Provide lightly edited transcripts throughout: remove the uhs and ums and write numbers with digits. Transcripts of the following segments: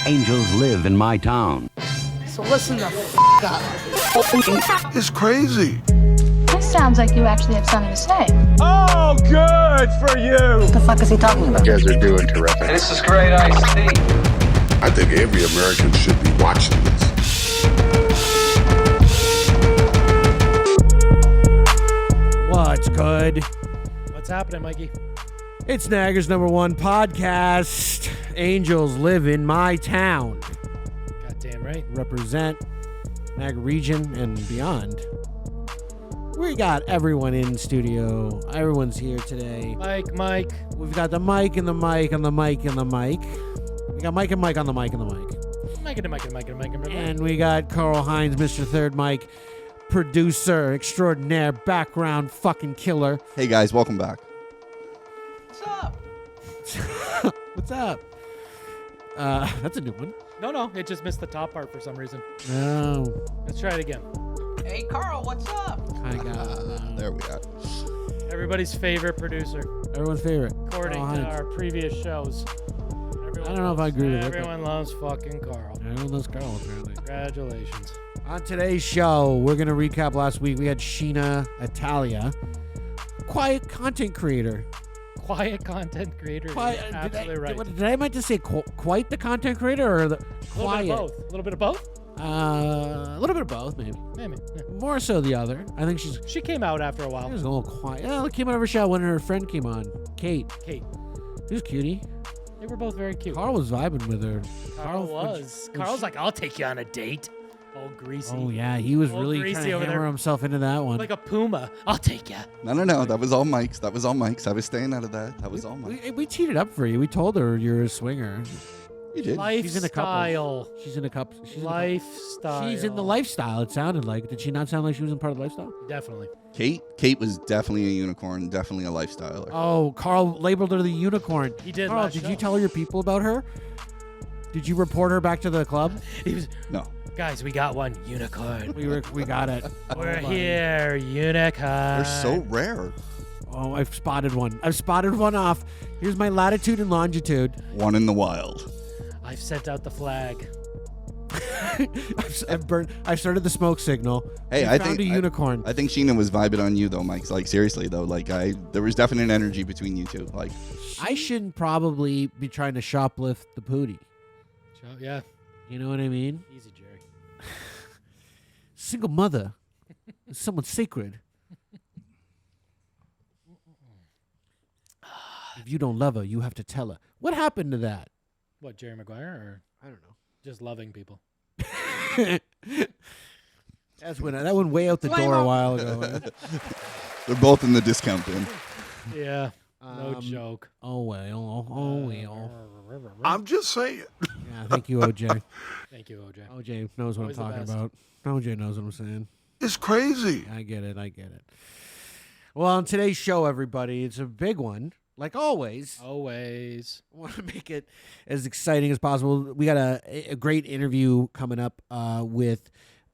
Angels live in my town. So listen the up. It's crazy. This sounds like you actually have something to say. Oh, good for you. What the fuck is he talking about? You guys are doing terrific. This is great iced tea. I think every American should be watching this. What's good? What's happening, Mikey? It's Niagara's #1 podcast. Angels live in my town. Goddamn right. Represent Niagara region and beyond. We got everyone in studio. Everyone's here today. Mike. We've got the mic and the mic and the mic and the mic. We got Mike and Mike on the mic and the mic. Mike. And we got Carl Hines, Mr. Third Mike, producer extraordinaire, background fucking killer. Hey guys, welcome back. What's up? What's up? That's a new one. No, it just missed the top part for some reason. No. Let's try it again. Hey, Carl, what's up? I got There we are. Everybody's favorite producer, everyone's favorite. according Carl to Hines. our previous shows. I don't know if I agree with it. Everyone loves fucking Carl. Everyone loves Carl, apparently. Congratulations. On today's show, we're going to recap last week. We had Sheena Italia, quiet content creator. Quiet content creator. Quiet, Absolutely right. Did I meant to say quite the content creator or the quiet? A little bit of both. A little bit of both, maybe. Maybe. Yeah. More so the other. I think She came out after a she while. was a little quiet. Yeah, it came out of her shell when her friend came on, Kate. Kate. She was cutie. They were both very cute. Carl was vibing with her. Carl was. Carl's like, I'll take you on a date. Oh, greasy. Oh yeah, he was Old really greasy trying to over hammer there. himself into that one. Like a puma. I'll take you. No. That was all Mike's. I was staying out of that. That was all Mike's. We teed it up for you. We told her you're a swinger. You did. She's in a couple. Lifestyle. She's in a couple. Lifestyle. She's in the lifestyle. It sounded like. Did she not sound like she was in part of the lifestyle? Definitely. Kate was definitely a unicorn, definitely a lifestyler. Oh, Carl labeled her the unicorn. He did. Carl, last did show. you tell your people about her? Did you report her back to the club? He was, No. guys, we got one unicorn. We got it. We're Hold on. here, unicorn. They're so rare. Oh, I've spotted one. I've spotted one off. Here's my latitude and longitude. One in the wild. I've sent out the flag. I've started the smoke signal. Hey, We I found think a unicorn. I think Sheena was vibing on you though, Mike. Like seriously though, there was definite energy between you two. Like I shouldn't probably be trying to shoplift the pootie. Yeah. You know what I mean? Easy, Jerry. Single mother is someone sacred. If you don't love her, you have to tell her. What happened to that? What, Jerry Maguire or I don't know. just loving people? That went way out the door a while ago. they're both in the discount bin. Yeah. No joke. Oh well. I'm just saying. Yeah, thank you, OJ. Thank you, OJ. OJ knows what Always the I'm talking best. about. OJ knows what I'm saying. It's crazy. I get it. Well, on today's show, everybody, it's a big one. Like always. Always. I want to make it as exciting as possible. We got a great interview coming up with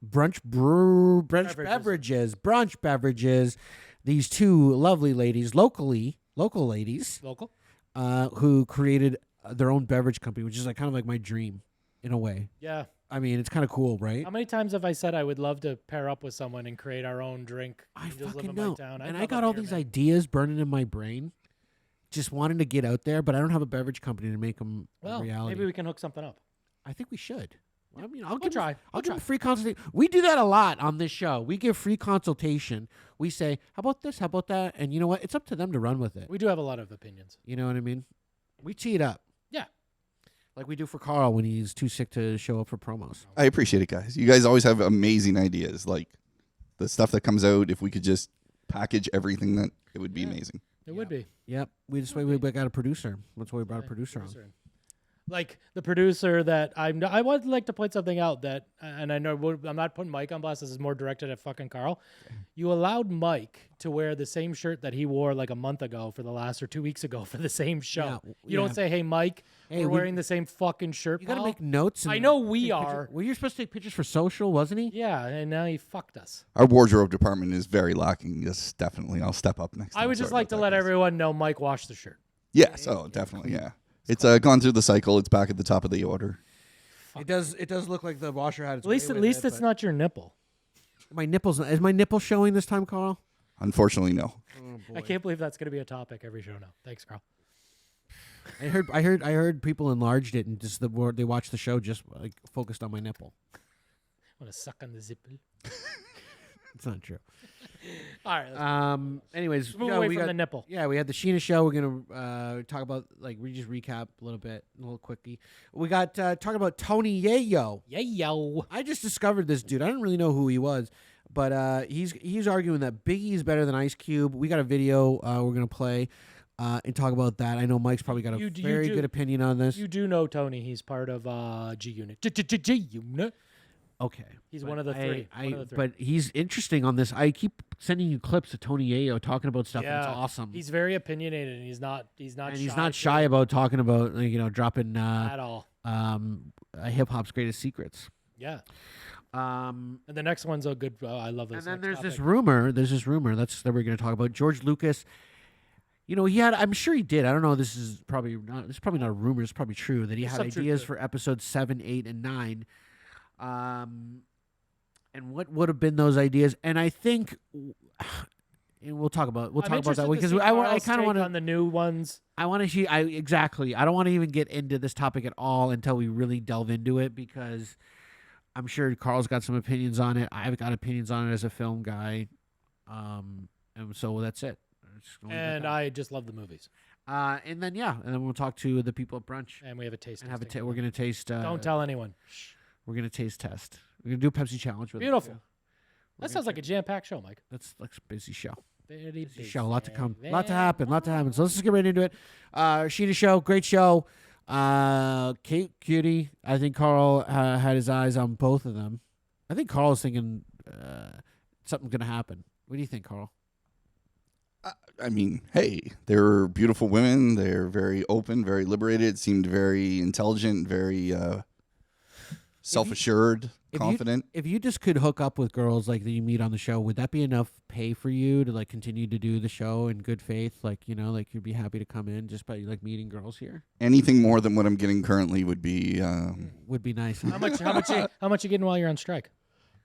Brunch Beverages. Brunch Beverages. These two lovely ladies, local ladies, who created their own beverage company, which is like kind of like my dream in a way. Yeah. I mean, it's kind of cool, right? How many times have I said I would love to pair up with someone and create our own drink? I and just live fucking in know. my town? And I'd I got love all a beer, these man. ideas burning in my brain, just wanting to get out there, but I don't have a beverage company to make them a reality. Maybe we can hook something up. I think we should. I mean, I'll We'll give try. I'll give them free consultation. We do that a lot on this show. We give free consultation. We say, how about this? How about that? And you know what? It's up to them to run with it. We do have a lot of opinions. You know what I mean? We tee it up. Yeah. Like we do for Carl when he's too sick to show up for promos. I appreciate it, guys. You guys always have amazing ideas. Like the stuff that comes out, if we could just package everything, that it would be amazing. It would be. Yep. We got a producer. That's why we brought a producer on. Like the producer that I would like to point something out that, and I know I'm not putting Mike on blast. This is more directed at fucking Carl. You allowed Mike to wear the same shirt that he wore like a month ago for the last, or 2 weeks ago for the same show. Yeah, you don't say, hey, Mike, we're wearing the same fucking shirt. You got to pal. make notes. I know we are. Well, you're supposed to take pictures for social, wasn't he? Yeah, and now he fucked us. Our wardrobe department is very lacking. Yes, definitely. I'll step up next time. I would just like to let everyone know Mike washed the shirt. Yes, oh, definitely, yeah. It's gone through the cycle. It's back at the top of the order. fuck. It does look like the washer had its At least, way at with least it, it's but not your nipple. my nipples. Is my nipple showing this time, Carl? Unfortunately, no. I can't believe that's going to be a topic every show now. Thanks, Carl. I heard people enlarged it and just they watched the show just like focused on my nipple. Want to suck on the zipper? It's not true. All right. Anyways, Move away from the nipple. Yeah, we had the Sheena show. We're gonna talk about we just recap a little quickie. We got talking about Tony Yayo. Yayo. I just discovered this dude. I didn't really know who he was, but he's arguing that Biggie is better than Ice Cube. We got a video we're gonna play and talk about that. I know Mike's probably got a very good opinion on this. You do know Tony. He's part of G Unit. G Unit. Okay. He's one of the three. But he's interesting on this. I keep sending you clips of Tony Yayo talking about stuff that's awesome. He's very opinionated, and he's not shy about talking about dropping at all. Hip hop's greatest secrets. Yeah. And the next one's a good. I love this. And then there's this rumor. That we're going to talk about. George Lucas. He had. I'm sure he did. I don't know. This is probably not a rumor. It's probably true that he had ideas for episodes 7, 8, and 9. And what would have been those ideas? And I think, and we'll talk about that because I kind of want to on the new ones. I want to exactly. I don't want to even get into this topic at all until we really delve into it because I'm sure Carl's got some opinions on it. I've got opinions on it as a film guy, and so that's it. And I just love the movies. And then we'll talk to the people at Brunch. And we have a taste. And we're gonna taste. Don't tell anyone. We're going to taste test. We're going to do a Pepsi challenge with Beautiful. it. That sounds like a jam-packed show, Mike. That's like a busy show. Very busy show. A lot to come. A lot to happen. So let's just get right into it. Sheena show. Great show. Kate Cutie. I think Carl had his eyes on both of them. I think Carl's thinking something's going to happen. What do you think, Carl? I mean, hey, they're beautiful women. They're very open, very liberated. Seemed very intelligent, very... self-assured, confident. If you just could hook up with girls like that you meet on the show, would that be enough pay for you to continue to do the show in good faith? You'd be happy to come in just by meeting girls here. Anything more than what I'm getting currently would be nice. How much you getting while you're on strike?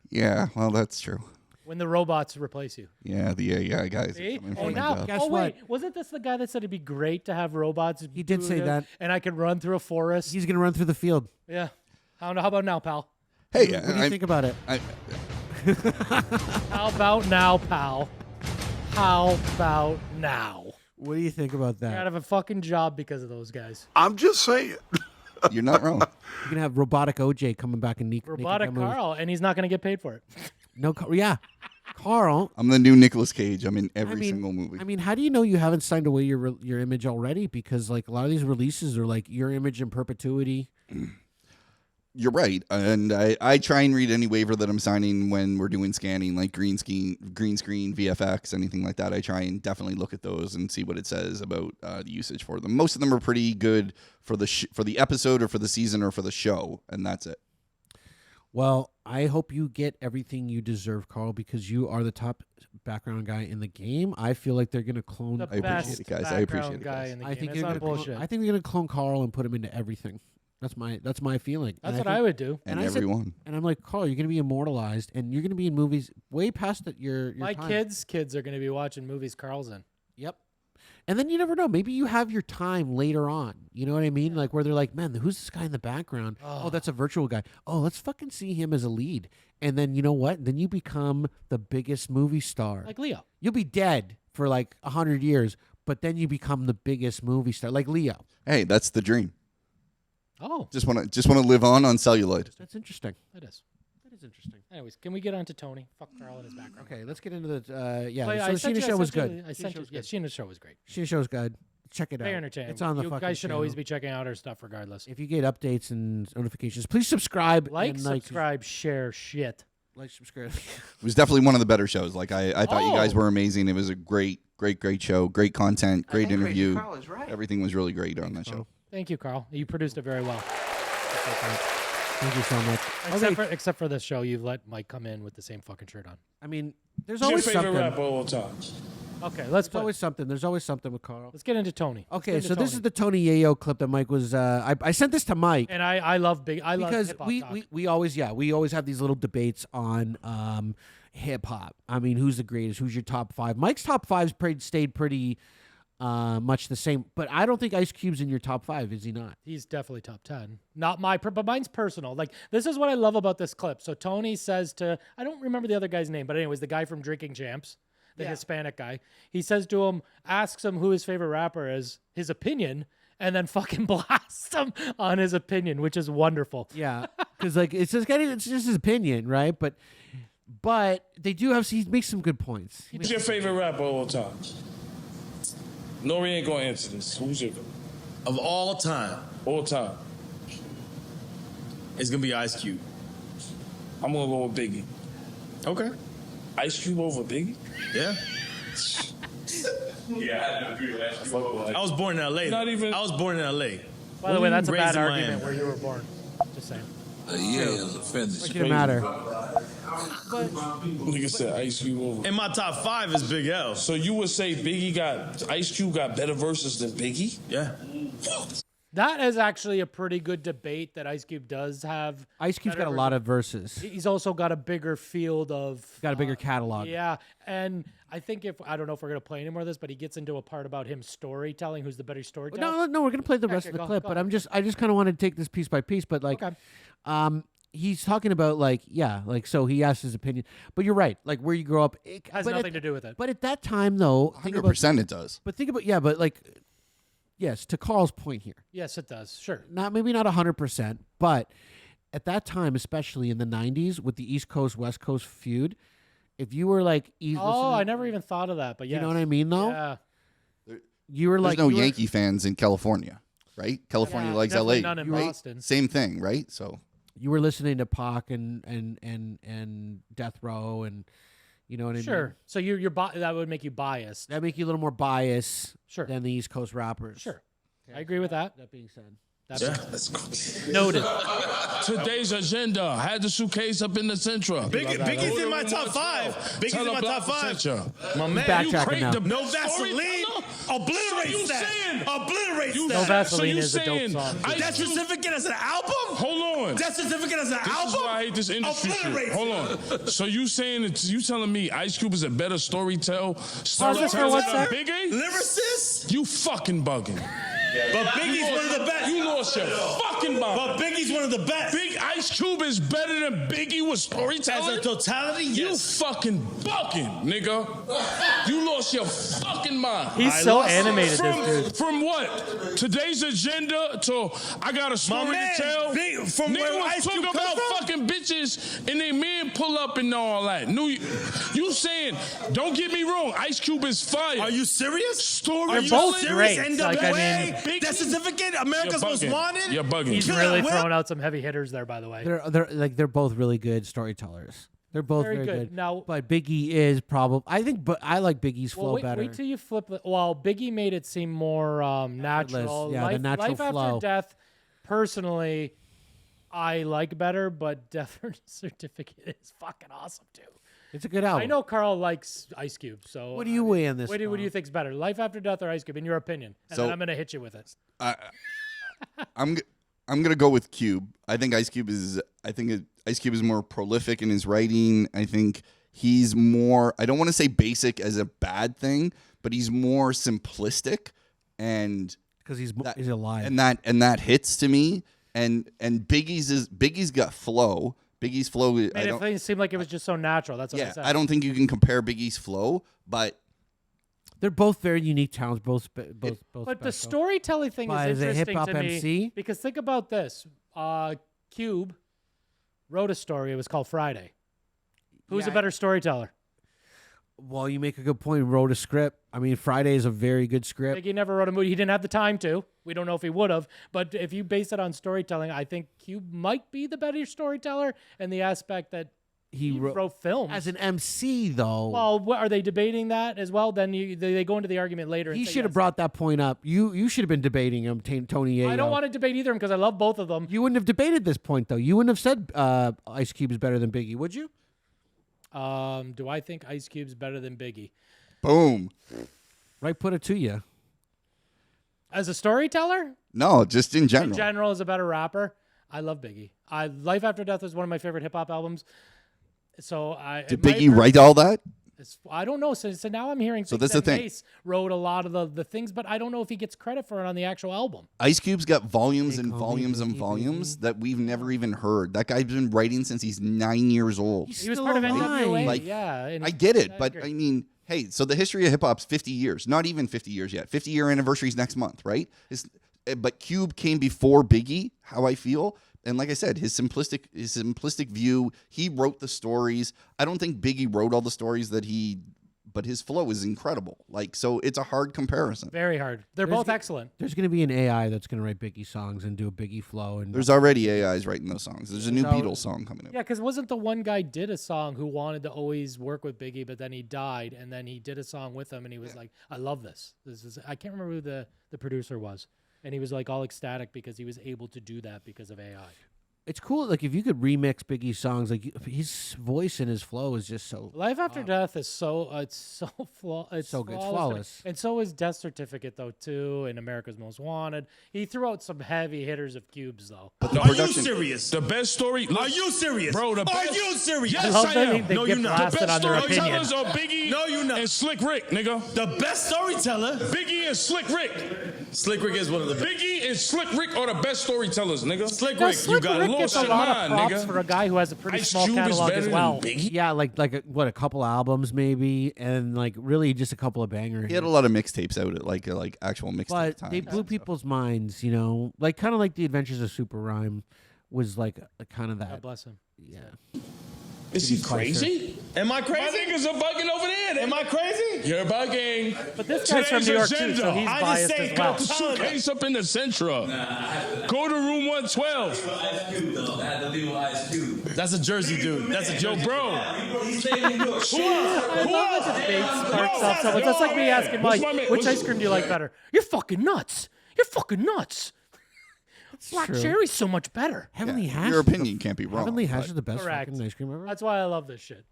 Yeah, well, that's true. When the robots replace you. Yeah, the AI guys. See? Guess what? Wasn't this the guy that said it'd be great to have robots? He did say that, and I could run through a forest. He's gonna run through the field. Yeah. How about now, pal? Hey, what do you think about it? How about now, pal? How about now? What do you think about that? You're out of a fucking job because of those guys. I'm just saying. You're not wrong. You're gonna have robotic OJ coming back and robotic Carl, and he's not gonna get paid for it. No, yeah, Carl. I'm the new Nicolas Cage. I'm in every single movie. I mean, how do you know you haven't signed away your image already? Because a lot of these releases are your image in perpetuity. You're right, and I try and read any waiver that I'm signing when we're doing scanning, like green screen, VFX, anything like that. I try and definitely look at those and see what it says about the usage for them. Most of them are pretty good for the episode or for the season or for the show, and that's it. Well, I hope you get everything you deserve, Carl, because you are the top background guy in the game. I feel like they're going to clone. I appreciate it, guys. I appreciate it, guys. I think they're going to clone Carl and put him into everything. That's my feeling. That's what I would do. And everyone. And I'm like, Carl, you're going to be immortalized, and you're going to be in movies way past your My time. kids are going to be watching movies Carl's in. Yep. And then you never know. Maybe you have your time later on. You know what I mean? Where they're like, man, who's this guy in the background? Oh, that's a virtual guy. Oh, let's fucking see him as a lead. And then you know what? Then you become the biggest movie star. Like Leo. You'll be dead for 100 years, but then you become the biggest movie star, like Leo. Hey, that's the dream. Oh, just want to live on celluloid. That's interesting. That is interesting. Anyways, can we get on to Tony? Fuck Carl and his background. Okay, let's get into the So the Sheena show was good. Sheena show was great. Sheena show was good. Check it out. Very entertaining. It's on the You fucking guys should channel. always be checking out our stuff regardless. If you get updates and notifications, please subscribe. Subscribe, share, shit. Subscribe. It was definitely one of the better shows. I thought you guys were amazing. It was a great show. Great content. Great interview. Carl is right. Everything was really great on that show. Thank you, Carl. You produced it very well. Thank you so much. Except for this show, you've let Mike come in with the same fucking shirt on. I mean, there's always something. Rap all the time. Okay, There's always something. There's always something with Carl. let's get into Tony. Okay, so this is the Tony Yayo clip that Mike was. I sent this to Mike. And I love because hip-hop we, talk. we always have these little debates on hip hop. I mean, who's the greatest? Who's your top 5? Mike's top 5's stayed pretty much the same, but I don't think Ice Cube's in your top 5. Is he not? He's definitely top 10. Not but mine's personal. Like, this is what I love about this clip. So Tony says to, I don't remember the other guy's name, but anyways, the guy from Drinking Champs, the Hispanic guy, he says to him, asks him who his favorite rapper is, his opinion, and then fucking blasts him on his opinion, which is wonderful. Yeah, because like it's just his opinion, right? But they do have. He makes some good points. Who's your favorite rapper of all time? Nori ain't gonna answer this. Who's your Of all time, all time? it's gonna be Ice Cube. I'm gonna go with Biggie. Okay. Ice Cube over Biggie? Yeah. Yeah, I had to agree with that. I was born in L.A. Not even- I was born in L.A. By the way, that's a Raised bad in argument Miami. where you were born. Just saying. It didn't matter. Nigga said Ice Cube over. In my top 5 is Big L. So you would say Ice Cube got better verses than Biggie? Yeah. That is actually a pretty good debate that Ice Cube does have. Ice Cube's better got a lot of verses. He's also got a bigger field of. Got a bigger catalog. Yeah, and I think I don't know if we're gonna play any more of this, but he gets into a part about him storytelling. Who's the better storyteller? No, we're gonna play the rest of the clip. But I just kind of want to take this piece by piece. But like, he's talking about so he asked his opinion. But you're right. Like where you grow up Has nothing to do with it. But at that time, though, 100% it does. But think about but like, yes, to Carl's point here. Yes, it does. Sure. Maybe not 100%, but at that time, especially in the 90s, with the East Coast West Coast feud, if you were like, I never even thought of that. But yes. You know what I mean, though. Yeah. You were There's no Yankee fans in California, right? California likes definitely LA, none in right? Boston. Same thing, right? So you were listening to Pac and Death Row, and you know what I mean. Sure. So that would make you biased. That make you a little more biased Sure. than the East Coast rappers. Sure. I agree with that. That being said, Let's go. Noted. Today's agenda had the suitcase up in the Central. Biggie's in my top 5. Biggie's in my top 5. My man, backtracking now. No Vaseline obliterates that. Obliterates that. No Vaseline is a dope song. Death Certificate as an album? Hold on. Death Certificate as an album? This is why I hate this industry shit. Obliterates Hold on. So you telling me Ice Cube is a better storyteller this for 1 than sec. Biggie? Lyricist? You fucking bugging. But Biggie's one of the best. You lost your fucking mind. But Biggie's one of the best. Big Ice Cube is better than Biggie with storytelling? As a totality, You yes. fucking bugging, nigga. You lost your fucking mind. He's so animated, this dude. From what? Today's agenda to I got a story man, to tell? from Nigga where was Ice talking Cube about come from? fucking bitches and they men pull up and all that. You saying, don't get me wrong, Ice Cube is fire. Are you serious? Story They're both great. NWA, Like, I mean, Death Certificate, America's Most Wanted. You're bugging. He's Killer really Whip? throwing out some heavy hitters there, by the way. they're both really good storytellers. They're both Very very good. good. Now- but Biggie is probably. I think, but I like Biggie's flow better. Wait till you flip it. Well, Biggie made it seem more natural. Yeah, the natural Life flow. After Death, personally, I like better, but Death Certificate is fucking awesome too. It's a good album. I know Carl likes Ice Cube, so What do you weigh in this? What do you think's better, Life After Death or Ice Cube, in your opinion? And So- then I'm gonna hit you with it. I'm gonna go with Cube. I think Ice Cube is more prolific in his writing. I think he's more. I don't want to say basic as a bad thing, but he's more simplistic, and because he's alive. and that hits to me. And Biggie's got flow. Biggie's flow. Made it seem like it was just so natural. That's what I said. I don't think you can compare Biggie's flow, but They're both very unique talents. Both. But the special. storytelling thing But is as a interesting hip-hop to me MC? because think about this: Cube wrote a story. It was called Friday. Who's a better storyteller? Well, you make a good point. Wrote a script. I mean, Friday is a very good script. Like he never wrote a movie. He didn't have the time to. We don't know if he would have. But if you base it on storytelling, I think Cube might be the better storyteller in the aspect that he wrote films. As an MC, though. Well, are they debating that as well? Then they go into the argument later. And He say, should have yes. brought that point up. You should have been debating him, Tony Yayo. I don't want to debate either because I love both of them. You wouldn't have debated this point, though. You wouldn't have said Ice Cube is better than Biggie, would you? Do I think Ice Cube's better than Biggie? Boom. Right, put it to you. As a storyteller, No, just in general. in general, as a better rapper, I love Biggie. Life After Death is one of my favorite hip hop albums. So Did Biggie write all that? I don't know. So now I'm hearing So things that's the that thing. Mace wrote a lot of the things, but I don't know if he gets credit for it on the actual album. Ice Cube's got volumes They and call me volumes and Biggie, volumes that we've never even heard. That guy's been writing since he's 9 years old. He's He was still part of alive. NWA. Like, yeah. And I get it, I but agree. I mean, hey, so the history of hip hop's 50 years. Not even 50 years yet. 50-year anniversary's next month, right? But Cube came before Biggie, how I feel. And like I said, his simplistic view, he wrote the stories. I don't think Biggie wrote all the stories but his flow is incredible. Like, so it's a hard comparison. Very hard. They're both excellent. There's going to be an AI that's going to write Biggie songs and do a Biggie flow. And There's already AIs writing those songs. There's a new So- Beatles song coming out. Yeah, because wasn't the one guy did a song who wanted to always work with Biggie, but then he died, and then he did a song with him, and he was like, "I love this. This is." I can't remember who the producer was, and he was like all ecstatic because he was able to do that because of AI. it's cool. Like if you could remix Biggie's songs, like his voice and his flow is just so. Life After Death is so it's so it's So good. It's flawless. flawless. And so is Death Certificate though too, and America's Most Wanted. He threw out some heavy hitters of Cubes though. But the Are you production, serious? The best story. Are you serious? Bro, the Are best. you serious? Yes, I love I that am. they No, get you're not. The blasted best on their opinion. storytellers are Biggie No, you're not. and Slick Rick, nigga. The best storyteller. Biggie and Slick Rick. Slick Rick is one of the best. Biggie and Slick Rick are the best storytellers, nigga. Slick Now, Rick, Slick you got Rick lost gets a your lot mind, of props nigga. for a guy who has a pretty Ice small Cube is catalog better as than well. Biggie. Yeah, like a couple albums maybe, and like really just a couple of bangers. he had a lot of mixtapes out at like actual mixtape But times. they blew people's minds, you know, like kind of like the Adventures of Super Rhyme was like a kind of God that. bless him. Yeah. Is he crazy? Am I My crazy? niggas are bugging over there. Am I crazy? You're bugging. But this guy's from Today's New York too, agenda. so he's I just biased say as go well. to Suitcase up in the Centra. Go to room 112. That's a Jersey dude. That's a Yo, Jersey. bro. I love the debate sparks off someone. That's like me asking What's Mike, my man- which what's- ice cream do you like better? You're fucking nuts. You're fucking nuts. Black true. cherry's so much better. Heavenly Yeah, Hash. your opinion can't be wrong. Heavenly Hash but- is the best Correct. fucking ice cream ever. That's why I love this shit.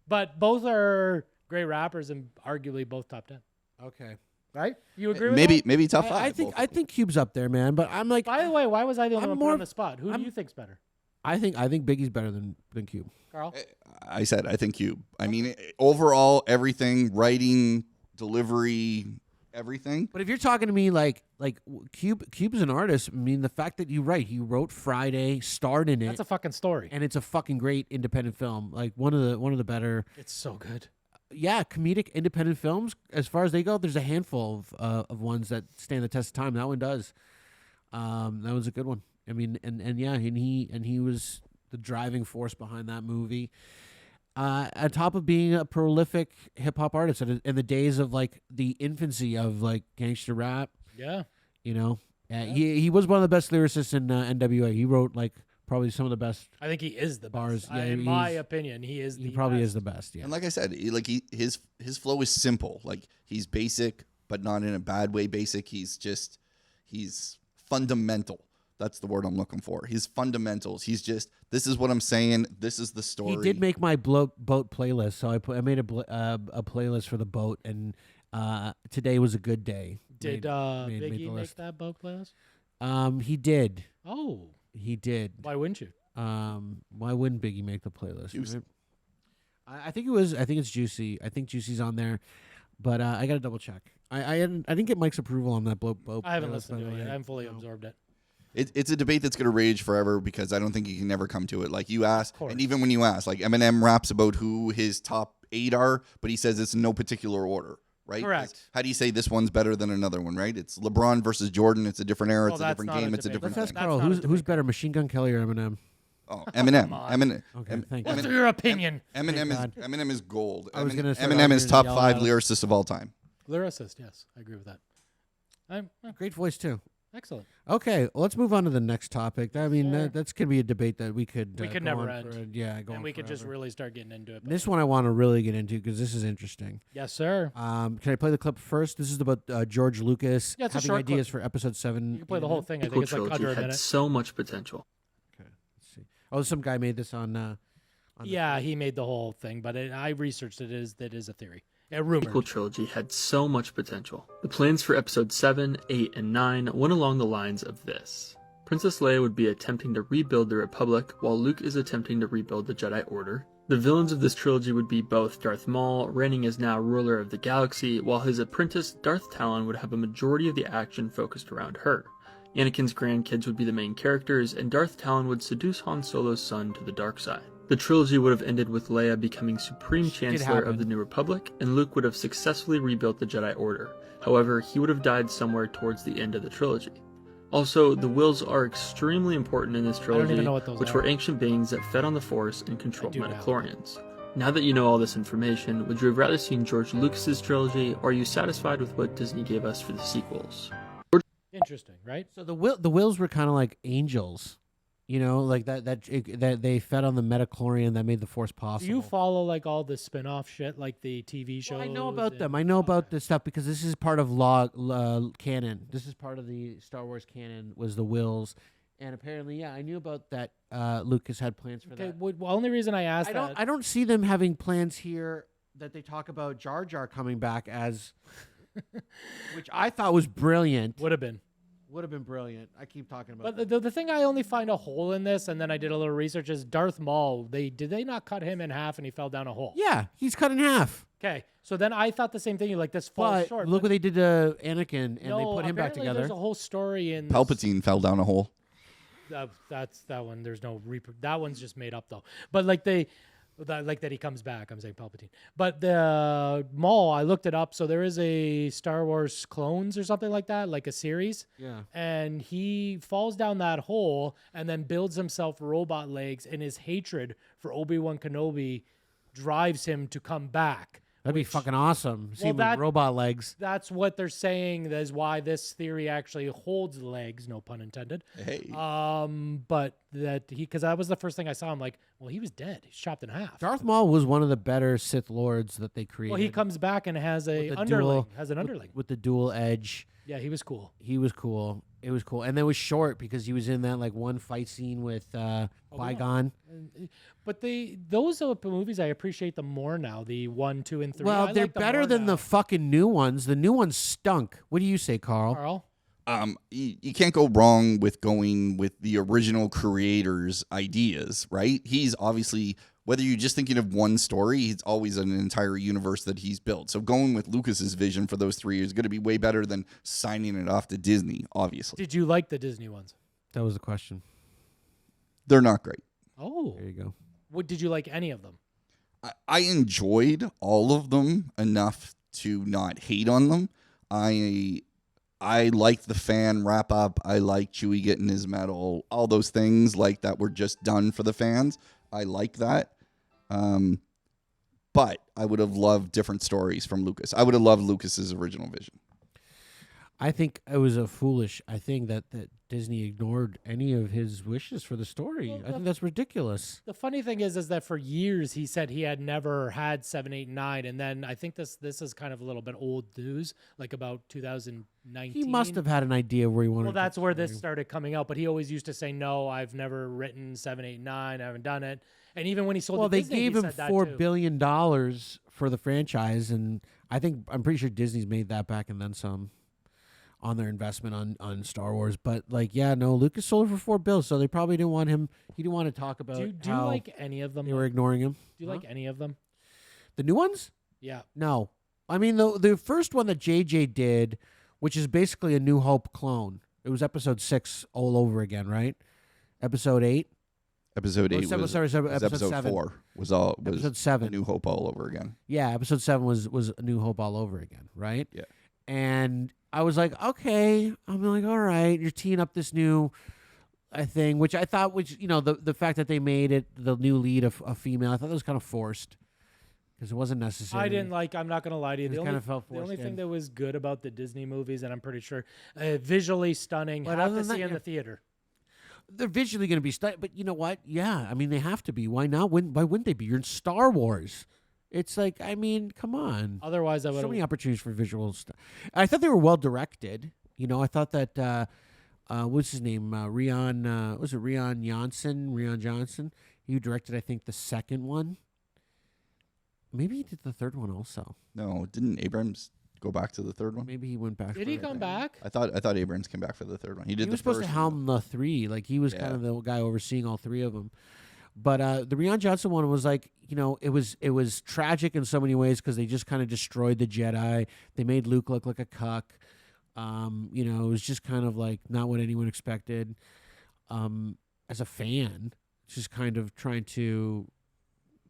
But both are great rappers and arguably both top 10. Okay. Right? You agree with that? maybe top five. I think Cube's up there, man. But I'm like, By the way, why was I the only I'm one put more- on the spot? Who I'm- do you think's better? I think Biggie's better than Cube. Carl? I said I think Cube. I mean, overall, everything, writing, delivery, everything. But if you're talking to me like Cube is an artist, I mean the fact that you write, he wrote Friday, starred in it, That's a fucking story. and it's a fucking great independent film. Like one of the better, It's so good. yeah, comedic independent films. As far as they go, there's a handful of ones that stand the test of time. That one does. That was a good one. I mean, and yeah, and he was the driving force behind that movie. On top of being a prolific hip hop artist in the days of like the infancy of like gangster rap, Yeah. you know, he was one of the best lyricists in NWA. He wrote like probably some of the best. I think he is the Bars, best. yeah, In my he's- opinion, he is the He probably best. is the best. Yeah. And like I said, his flow is simple. Like he's basic, but not in a bad way. Basic. He's fundamental. That's the word I'm looking for. His fundamentals. He's just, this is what I'm saying. This is the story. He did make my boat playlist, so I made a playlist for the boat, and today was a good day. Did made Biggie the make list. that boat playlist? He did. Oh, He did. why wouldn't you? Why wouldn't Biggie make the playlist? Juicy. Right? I think it was. I think it's Juicy. I think Juicy's on there, but I got to double check. I didn't get Mike's approval on that boat. I haven't playlist, listened by to the it yet. way. I haven't fully No. absorbed it. It's a debate that's going to rage forever because I don't think you can never come to it. Like you ask, course. and even when you ask, like Eminem raps about who his top 8 are, but he says it's in no particular order, right? 'Cause Correct. How do you say this one's better than another one, right? It's LeBron versus Jordan. It's a different era. Well, It's a that's different not a game. It's a debate. different Let's ask thing. Carl. not a Who's debate. better, Machine Gun Kelly or Eminem? Oh, Eminem. Come on. Eminem. Okay, thank you. What's your opinion? Eminem is gold. I was gonna say Eminem is Roger top yell 5 at him. lyricist of all time. Lyricist, yes, I agree with that. Great voice too. Excellent. Okay, well, let's move on to the next topic. I mean, Sure. that's gonna be a debate that we could We could go never on for end. go And on we could just forever. really start getting into it. This one I want to really get into because this is interesting. Yes, sir. Can I play the clip first? This is about George Lucas Yeah, it's a having short ideas clip. for episode 7. You can play the whole thing. I Prequel think it's like trilogy under a had minute. so much potential. Okay, let's see. Oh, some guy made this on. Yeah, he made the whole thing, but I researched it. That is a theory. Rumour. sequel trilogy had so much potential. The plans for episode 7, 8, and 9 went along the lines of this. Princess Leia would be attempting to rebuild the Republic, while Luke is attempting to rebuild the Jedi Order. The villains of this trilogy would be both Darth Maul, reigning as now ruler of the galaxy, while his apprentice Darth Talon would have a majority of the action focused around her. Anakin's grandkids would be the main characters, and Darth Talon would seduce Han Solo's son to the dark side. The trilogy would have ended with Leia becoming Supreme Chancellor of the New Republic, and Luke would have successfully rebuilt the Jedi Order. However, he would have died somewhere towards the end of the trilogy. Also, the Wills are extremely important in this trilogy, which were ancient beings that fed on the Force and controlled midichlorians. Now that you know all this information, would you have rather seen George Lucas's trilogy, or are you satisfied with what Disney gave us for the sequels? Interesting, right? So the Wills were kind of like angels, you know, like that they fed on the midichlorian that made the Force possible. Do you follow like all the spin-off shit, like the TV shows? Well, I know about them. I know about this stuff because this is part of canon. This is part of the Star Wars canon. Was the Wills, and apparently, yeah, I knew about that. Lucas had plans for that. Well, only reason I asked I don't see them having plans here that they talk about Jar Jar coming back as, which I thought was brilliant. Would have been brilliant. I keep talking about. But the thing I only find a hole in this, and then I did a little research, is Darth Maul. Did they not cut him in half and he fell down a hole? Yeah, he's cut in half. Okay, so then I thought the same thing. Like this falls short. Look what they did to Anakin, and they put him back together. There's a whole story in Palpatine fell down a hole. That's that one. There's no that one's just made up though. But like that he comes back. I'm saying Palpatine. But the Maul, I looked it up. So there is a Star Wars Clones or something like that, like a series. Yeah. And he falls down that hole and then builds himself robot legs, and his hatred for Obi-Wan Kenobi drives him to come back. That'd be fucking awesome. See him with robot legs. That's what they're saying. That is why this theory actually holds legs, no pun intended. Hey. But because that was the first thing I saw. I'm like, well, he was dead. He's chopped in half. Darth Maul was one of the better Sith Lords that they created. Well, he comes back and has an underling. With the dual edge. Yeah, he was cool. He was cool. It was cool. And then it was short because he was in that like one fight scene with Qui-Gon. But those are movies I appreciate them more now. The 1, 2, and 3. Well, they're better than the fucking new ones. The new ones stunk. What do you say, Carl? You can't go wrong with going with the original creator's ideas, right? He's obviously, whether you're just thinking of one story, he's always an entire universe that he's built. So going with Lucas's vision for those 3 is going to be way better than signing it off to Disney, obviously. Did you like the Disney ones? That was the question. They're not great. Oh. There you go. What did you like any of them? I enjoyed all of them enough to not hate on them. I like the fan wrap up. I like Chewie getting his medal. All those things like that were just done for the fans. I like that. But I would have loved different stories from Lucas. I would have loved Lucas's original vision. I think it was I think that Disney ignored any of his wishes for the story. Well, I think that's ridiculous. The funny thing is that for years he said he had never had 7, 8, 9, and then I think this is kind of a little bit old news, like about 2019. He must have had an idea where he wanted. Well, that's where this started coming out. But he always used to say, "No, I've never written 7, 8, 9. I haven't done it." And even when he sold, they Disney, gave him $4 too. billion for the franchise, and I'm pretty sure Disney's made that back and then some on their investment on Star Wars. But Lucas sold it for $4 billion, so they probably didn't want him. He didn't want to talk about. Do you like any of them? They were ignoring him. Do you like any of them? The new ones? Yeah. No, I mean the first one that JJ did, which is basically a New Hope clone. It was episode 6 all over again, right? Episode 8. Episode 8 was episode 7. 4 was episode 7. A New Hope all over again. Yeah, episode 7 was A New Hope all over again, right? Yeah. And I was like, okay. I'm like, all right, you're teeing up this new thing, which I thought, the fact that they made it the new lead a female, I thought that was kind of forced because it wasn't necessary. I didn't like. I'm not going to lie to you. The only thing that was good about the Disney movies, and I'm pretty sure visually stunning, but have to see in the theater. They're visually going to be stunning, but you know what? Yeah, I mean they have to be. Why not? Why wouldn't they be? You're in Star Wars. It's like, I mean, come on. Otherwise, I would. So many opportunities for visual stuff. I thought they were well directed. I thought that what's his name? Rian. Was it Rian Johnson? He directed, I think, the second one. Maybe he did the third one also. No, didn't Abrams go back to the third one? Maybe he went back. Did he come back? I thought Abrams came back for the third one. He did. He was supposed to helm the three. Like he was kind of the guy overseeing all three of them. But the Rian Johnson one was like, it was tragic in so many ways because they just kind of destroyed the Jedi. They made Luke look like a cuck. It was just kind of like not what anyone expected. As a fan, just kind of trying to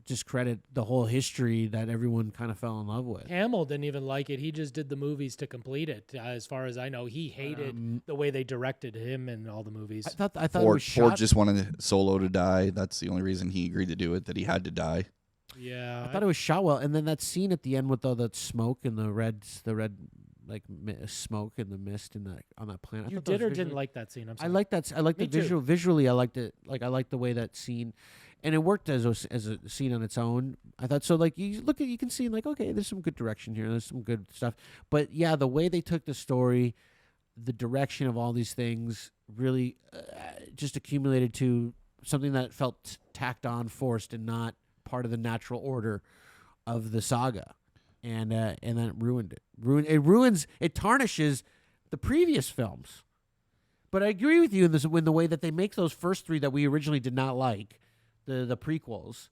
discredit the whole history that everyone kind of fell in love with. Hamill didn't even like it. He just did the movies to complete it. As far as I know, he hated the way they directed him in all the movies. I thought it was shot. Ford just wanted Solo to die. That's the only reason he agreed to do it. That he had to die. Yeah, I thought it was shot well. And then that scene at the end with all that smoke and the red like smoke and the mist and on that planet. You did or didn't like that scene? I like that. I like the visual. Visually, I liked it. Like I liked the way that scene. And it worked as a scene on its own. I thought so. Like you can see like, okay, there's some good direction here. There's some good stuff. But yeah, the way they took the story, the direction of all these things, really just accumulated to something that felt tacked on, forced, and not part of the natural order of the saga. And then it ruined it. It tarnishes the previous films. But I agree with you in the way that they make those first three that we originally did not like. The prequels.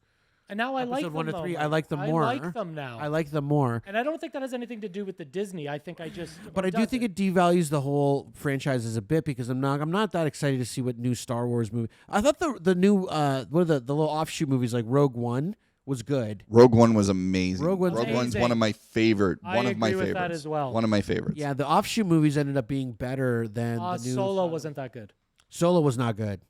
And now I like them, 1 to 3. though. I like them more. I like them now. I like them more. And I don't think that has anything to do with the Disney. I think I just. But I do think it devalues the whole franchise as a bit because I'm not that excited to see what new Star Wars movie. I thought the new what are the little offshoot movies like Rogue One was good. Rogue One was amazing. Rogue One's one of my favorite. I agree with that as well. One of my favorites. Yeah, the offshoot movies ended up being better than the new. Solo wasn't that good. Solo was not good.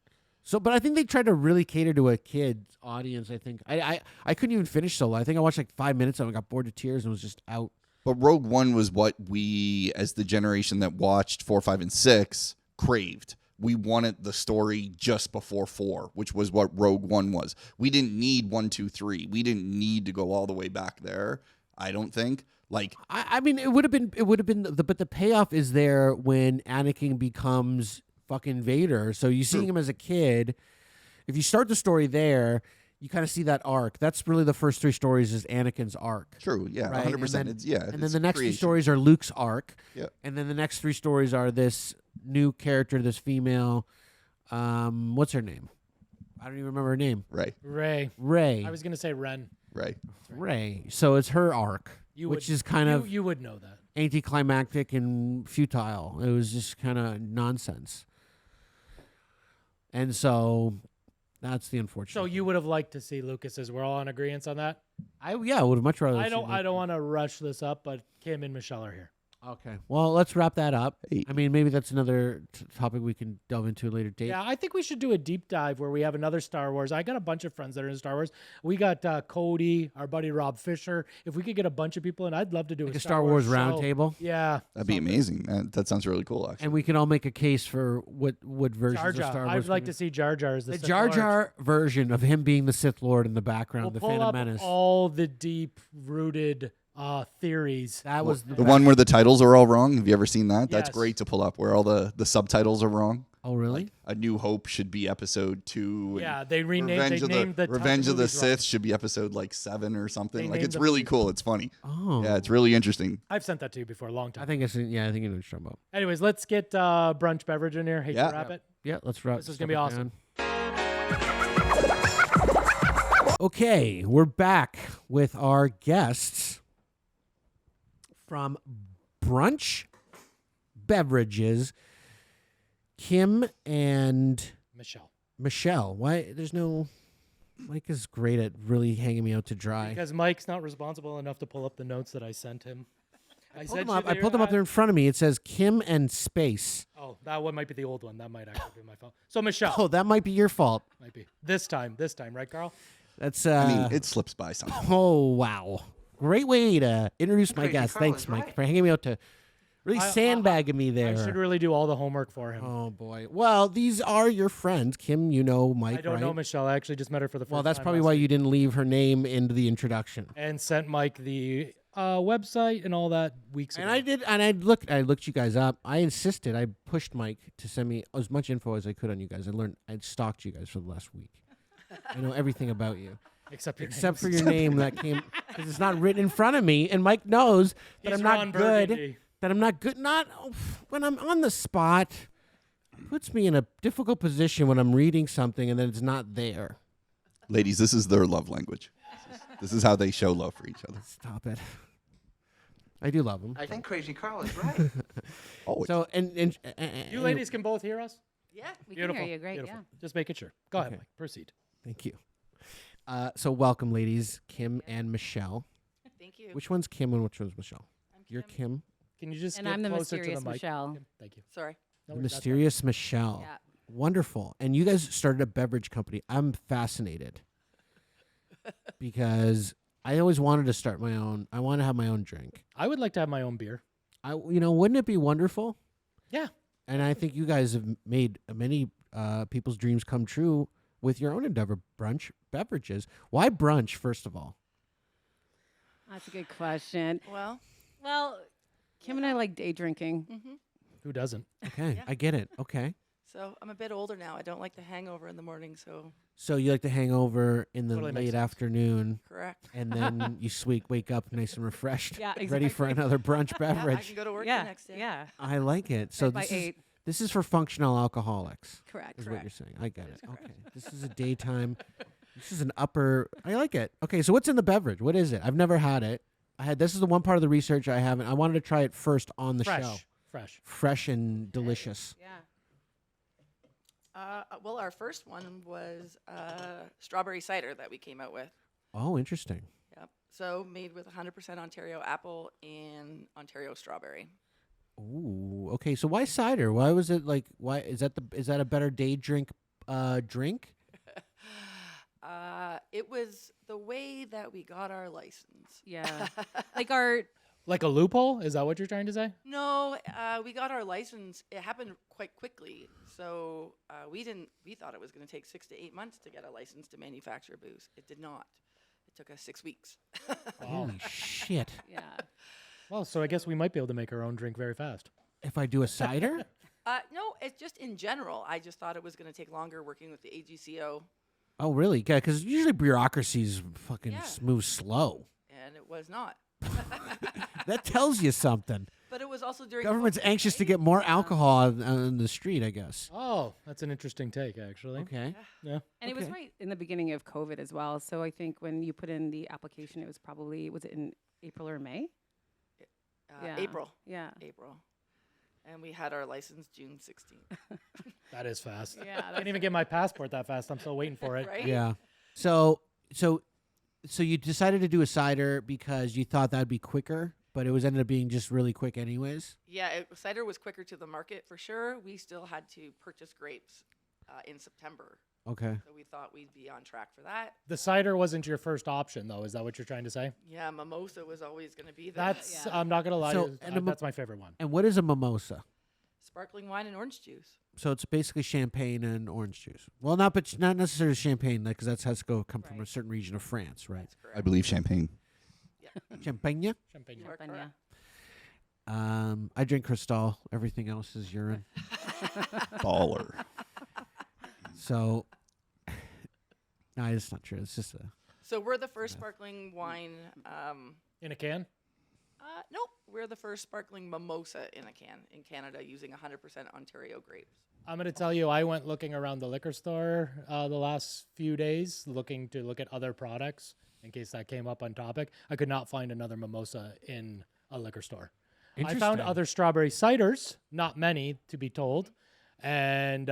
So, but I think they tried to really cater to a kid's audience. I think I couldn't even finish Solo. I think I watched like 5 minutes and I got bored to tears and was just out. But Rogue One was what we, as the generation that watched 4, 5, and 6, craved. We wanted the story just before 4, which was what Rogue One was. We didn't need 1, 2, 3. We didn't need to go all the way back there. I don't think. Like, I mean, it would have been, but the payoff is there when Anakin becomes fucking Vader. So you see him as a kid. If you start the story there, you kind of see that arc. That's really the first 3 stories is Anakin's arc. True, yeah, right? 100%. And then the next 3 stories are Luke's arc. Yeah. And then the next 3 stories are this new character, this female. What's her name? I don't even remember her name. Rey. I was gonna say Ren. Rey. So it's her arc, which is kind of you would know that anticlimactic and futile. It was just kind of nonsense. And so that's the unfortunate. So you would have liked to see Lucas's. We're all in agreement on that. I would have much rather. I don't want to rush this up, but Kim and Michelle are here. Okay. Well, let's wrap that up. I mean, maybe that's another topic we can delve into a later date. Yeah, I think we should do a deep dive where we have another Star Wars. I got a bunch of friends that are in Star Wars. We got Cody, our buddy Rob Fisher. If we could get a bunch of people in, I'd love to do like a Star Wars roundtable. Yeah. That'd be amazing. That sounds really cool, actually. And we can all make a case for what versions of Star Wars. I'd like to see Jar Jar as the Sith Jar Jar Lord. Version of him being the Sith Lord in the background, We'll the pull Phantom up Menace. all the deep-rooted theories. That was the one where the titles are all wrong. Have you ever seen that? That's Yes. great to pull up, where all the subtitles are wrong. Oh, really? Like, A New Hope should be episode 2. Yeah, they renamed. Named the Revenge of the movies wrong. Sith should be episode like 7 or something. They Like named it's the really movies. cool. It's funny. Oh. Yeah, it's really interesting. I've sent that to you before, a long time. I think you know what you're talking about. Anyways, let's get Brunch Beverage in here. Hate Yeah. to wrap it. Yeah, let's wrap. This is gonna be awesome. Okay, we're back with our guests from Brunch Beverages, Kim and Michelle. Why? There's no. Mike is great at really hanging me out to dry. Because Mike's not responsible enough to pull up the notes that I sent him. I pulled them up there in front of me. It says Kim and Space. Oh, that one might be the old one. That might actually be my fault. So Michelle. Oh, that might be your fault. Might be. This time, right, Carl? That's. I mean, it slips by sometimes. Oh, wow. Great way to introduce my guest. Thanks, Mike, for hanging me out to really sandbagging me there. I should really do all the homework for him. Oh, boy. Well, these are your friends. Kim, you know Mike, I don't know Michelle. I actually just met her for the first time. Well, that's probably last why week. you didn't leave her name into the introduction. And sent Mike the website and all that weeks ago. And I did, and I looked you guys up. I insisted. I pushed Mike to send me as much info as I could on you guys. I stalked you guys for the last week. I know everything about you. Except for your name that came because it's not written in front of me, and Mike knows that I'm not Ron good. Burgundy. That I'm not good. Not when I'm on the spot. Puts me in a difficult position when I'm reading something and then it's not there. Ladies, this is their love language. This is how they show love for each other. Stop it. I do love him. I think Crazy Carl is right. Always. So and You ladies can both hear us? Yeah, we Beautiful. can hear you. Great, Beautiful. yeah. Just making sure. Go ahead, Okay. Mike. Proceed. Thank you. So welcome, ladies, Kim and Michelle. Thank you. Which one's Kim and which one's Michelle? You're Kim. Can you just And get I'm the closer to the mysterious mic? Michelle. Kim? Thank you. Sorry. No The worries, that's mysterious Michelle. Yeah. Wonderful. And you guys started a beverage company. I'm fascinated because I always wanted to start my own. I want to have my own drink. I would like to have my own beer. Wouldn't it be wonderful? Yeah. And I think you guys have made many people's dreams come true with your own endeavor, Brunch Beverages. Why brunch, first of all? That's a good question. Well, Kim and I like day drinking. Who doesn't? Okay, Yeah. I get it. Okay. So I'm a bit older now. I don't like the hangover in the morning, so So you like to hang over in the Totally makes late sense. afternoon, correct. and then you wake up nice and refreshed, Yeah, ready for exactly. another brunch Yeah, I beverage. can go to work Yeah, the next day. yeah. I like it. So Right by this is 8. this is for functional alcoholics. Correct. Is what you're saying. I get it. Okay. This is a daytime. This is an upper. I like it. Okay. So what's in the beverage? What is it? I've never had it. This is the one part of the research I haven't. I wanted to try it first on the show. Fresh and delicious. Yeah. Well, our first one was strawberry cider that we came out with. Oh, interesting. Yep. So made with 100% Ontario apple and Ontario strawberry. Ooh. Okay. So why cider? Why was it like? Why is that a better day drink? Drink? It was the way that we got our license. Yeah. Like our Like a loophole? Is that what you're trying to say? No, we got our license. It happened quite quickly. So we thought it was going to take 6 to 8 months to get a license to manufacture booze. It did not. It took us 6 weeks. Holy shit. Yeah. Well, so I guess we might be able to make our own drink very fast. If I do a cider? No, it's just in general. I just thought it was going to take longer working with the AGCO, Oh, really? Yeah, because usually bureaucracies fucking Yeah. move slow. and it was not. That tells you something. But it was also during Government's COVID, anxious to right? get more Yeah. alcohol on the street, I guess. Oh, that's an interesting take, actually. Okay. Yeah. And it was Okay. right in the beginning of COVID as well. So I think when you put in the application, it was it in April or May? Yeah. April. Yeah. April. And we had our license June 16th. That is fast. Yeah, I can't even get my passport that fast. I'm still waiting for it. Right? Yeah. So you decided to do a cider because you thought that'd be quicker, but it was ended up being just really quick anyways. Yeah, cider was quicker to the market for sure. We still had to purchase grapes in September. Okay. So we thought we'd be on track for that. The cider wasn't your first option, though. Is that what you're trying to say? Yeah, mimosa was always going to be the That's, I'm not going to lie. So, to you, and a that's my favorite one. And what is a mimosa? sparkling wine and orange juice. So it's basically champagne and orange juice. Well, not necessarily champagne, because that has to come from a certain region of France, right? That's correct. I believe champagne. Champagne. Champagne. You are Champagne, correct. I drink Cristal. Everything else is urine. Baller. So, no, it's not true. It's just a. So we're the first sparkling wine. In a can? Nope, we're the first sparkling mimosa in a can in Canada using 100% Ontario grapes. I'm going to tell you, I went looking around the liquor store the last few days, looking to look at other products in case that came up on topic. I could not find another mimosa in a liquor store. I found Interesting. other strawberry ciders, not many to be told, and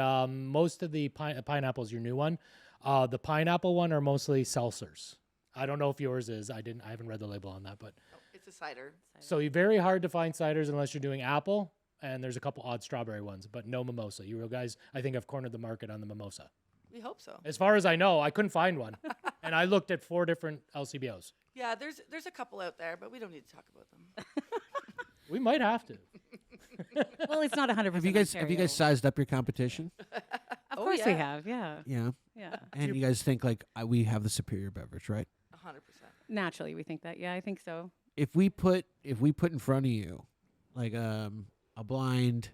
most of the pineapple's your new one. The pineapple one are mostly seltzers. I don't know if yours is. I haven't read the label on that, but It's a cider. so you're very hard to find ciders unless you're doing apple, and there's a couple odd strawberry ones, but no mimosa. You guys, I think, have cornered the market on the mimosa. We hope so. As far as I know, I couldn't find one, and I looked at 4 different LCBOs. Yeah, there's a couple out there, but we don't need to talk about them. We might have to. Well, it's not 100%. Have you guys sized up your competition? Of Oh, course we yeah. have. Yeah. Yeah. Yeah. And you guys think like we have the superior beverage, right? 100%. Naturally, we think that. Yeah, I think so. If we put in front of you like a blind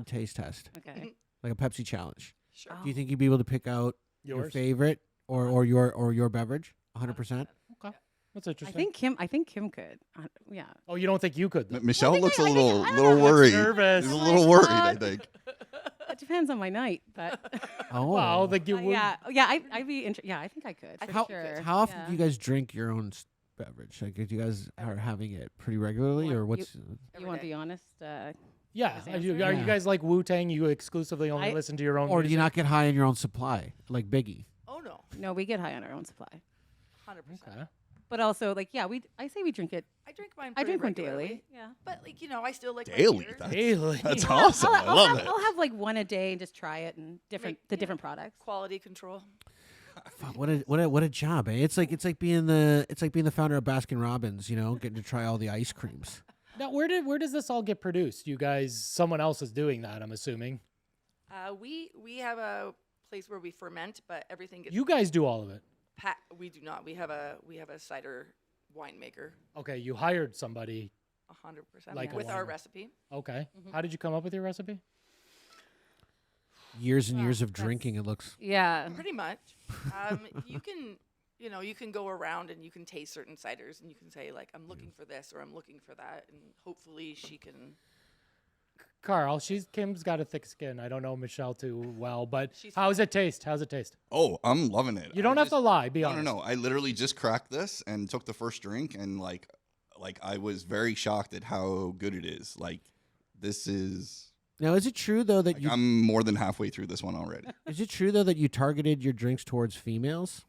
taste test, Okay. like a Pepsi challenge, Sure. do you think you'd be able to pick out your Yours? favorite or your beverage? 100%. Okay. That's I interesting. think Kim could. Yeah. Oh, you don't think you could? Michelle looks a I little don't worried. nervous. She's a I'm little like, worried, I think. It depends on my night, but Oh. Wow, like you would. I'd be yeah, I think I could. For How, sure. how often Yeah. do you guys drink your own beverage? Like, do you guys are having it pretty regularly, or what's? You want to be honest? Yeah. Are you guys like Wu-Tang? You exclusively only listen to your own Or do you music? not get high on your own supply, like Biggie? Oh no, No, we get high on our own supply. 100%. Okay. But also, like, yeah, I say we drink it. I drink mine. I pretty drink one regularly. daily. Yeah. But like I still like my Daily. beers. That's awesome. I love it. I'll have like one a day and just try it and different products. Quality control. Fuck, what a job, eh? It's like being the founder of Baskin Robbins, getting to try all the ice creams. Now, where does this all get produced? You guys, someone else is doing that, I'm assuming. We have a place where we ferment, but everything gets. You guys do all of it. We do not. We have a cider winemaker. Okay, you hired somebody. 100%. Like a with our winemaker. recipe. Okay. How did you come up with your recipe? Years and years of drinking, it looks. Yeah. Pretty much. You can go around and you can taste certain ciders and you can say like, I'm looking for this or I'm looking for that, and hopefully she can. Carl, Kim's got a thick skin. I don't know Michelle too well, but how's it taste? Oh, I'm loving it. You don't have to lie. Be honest. No. I literally just cracked this and took the first drink, and like I was very shocked at how good it is. Like, this is. Now, is it true though that I'm more than halfway through this one already? Is it true though that you targeted your drinks towards females?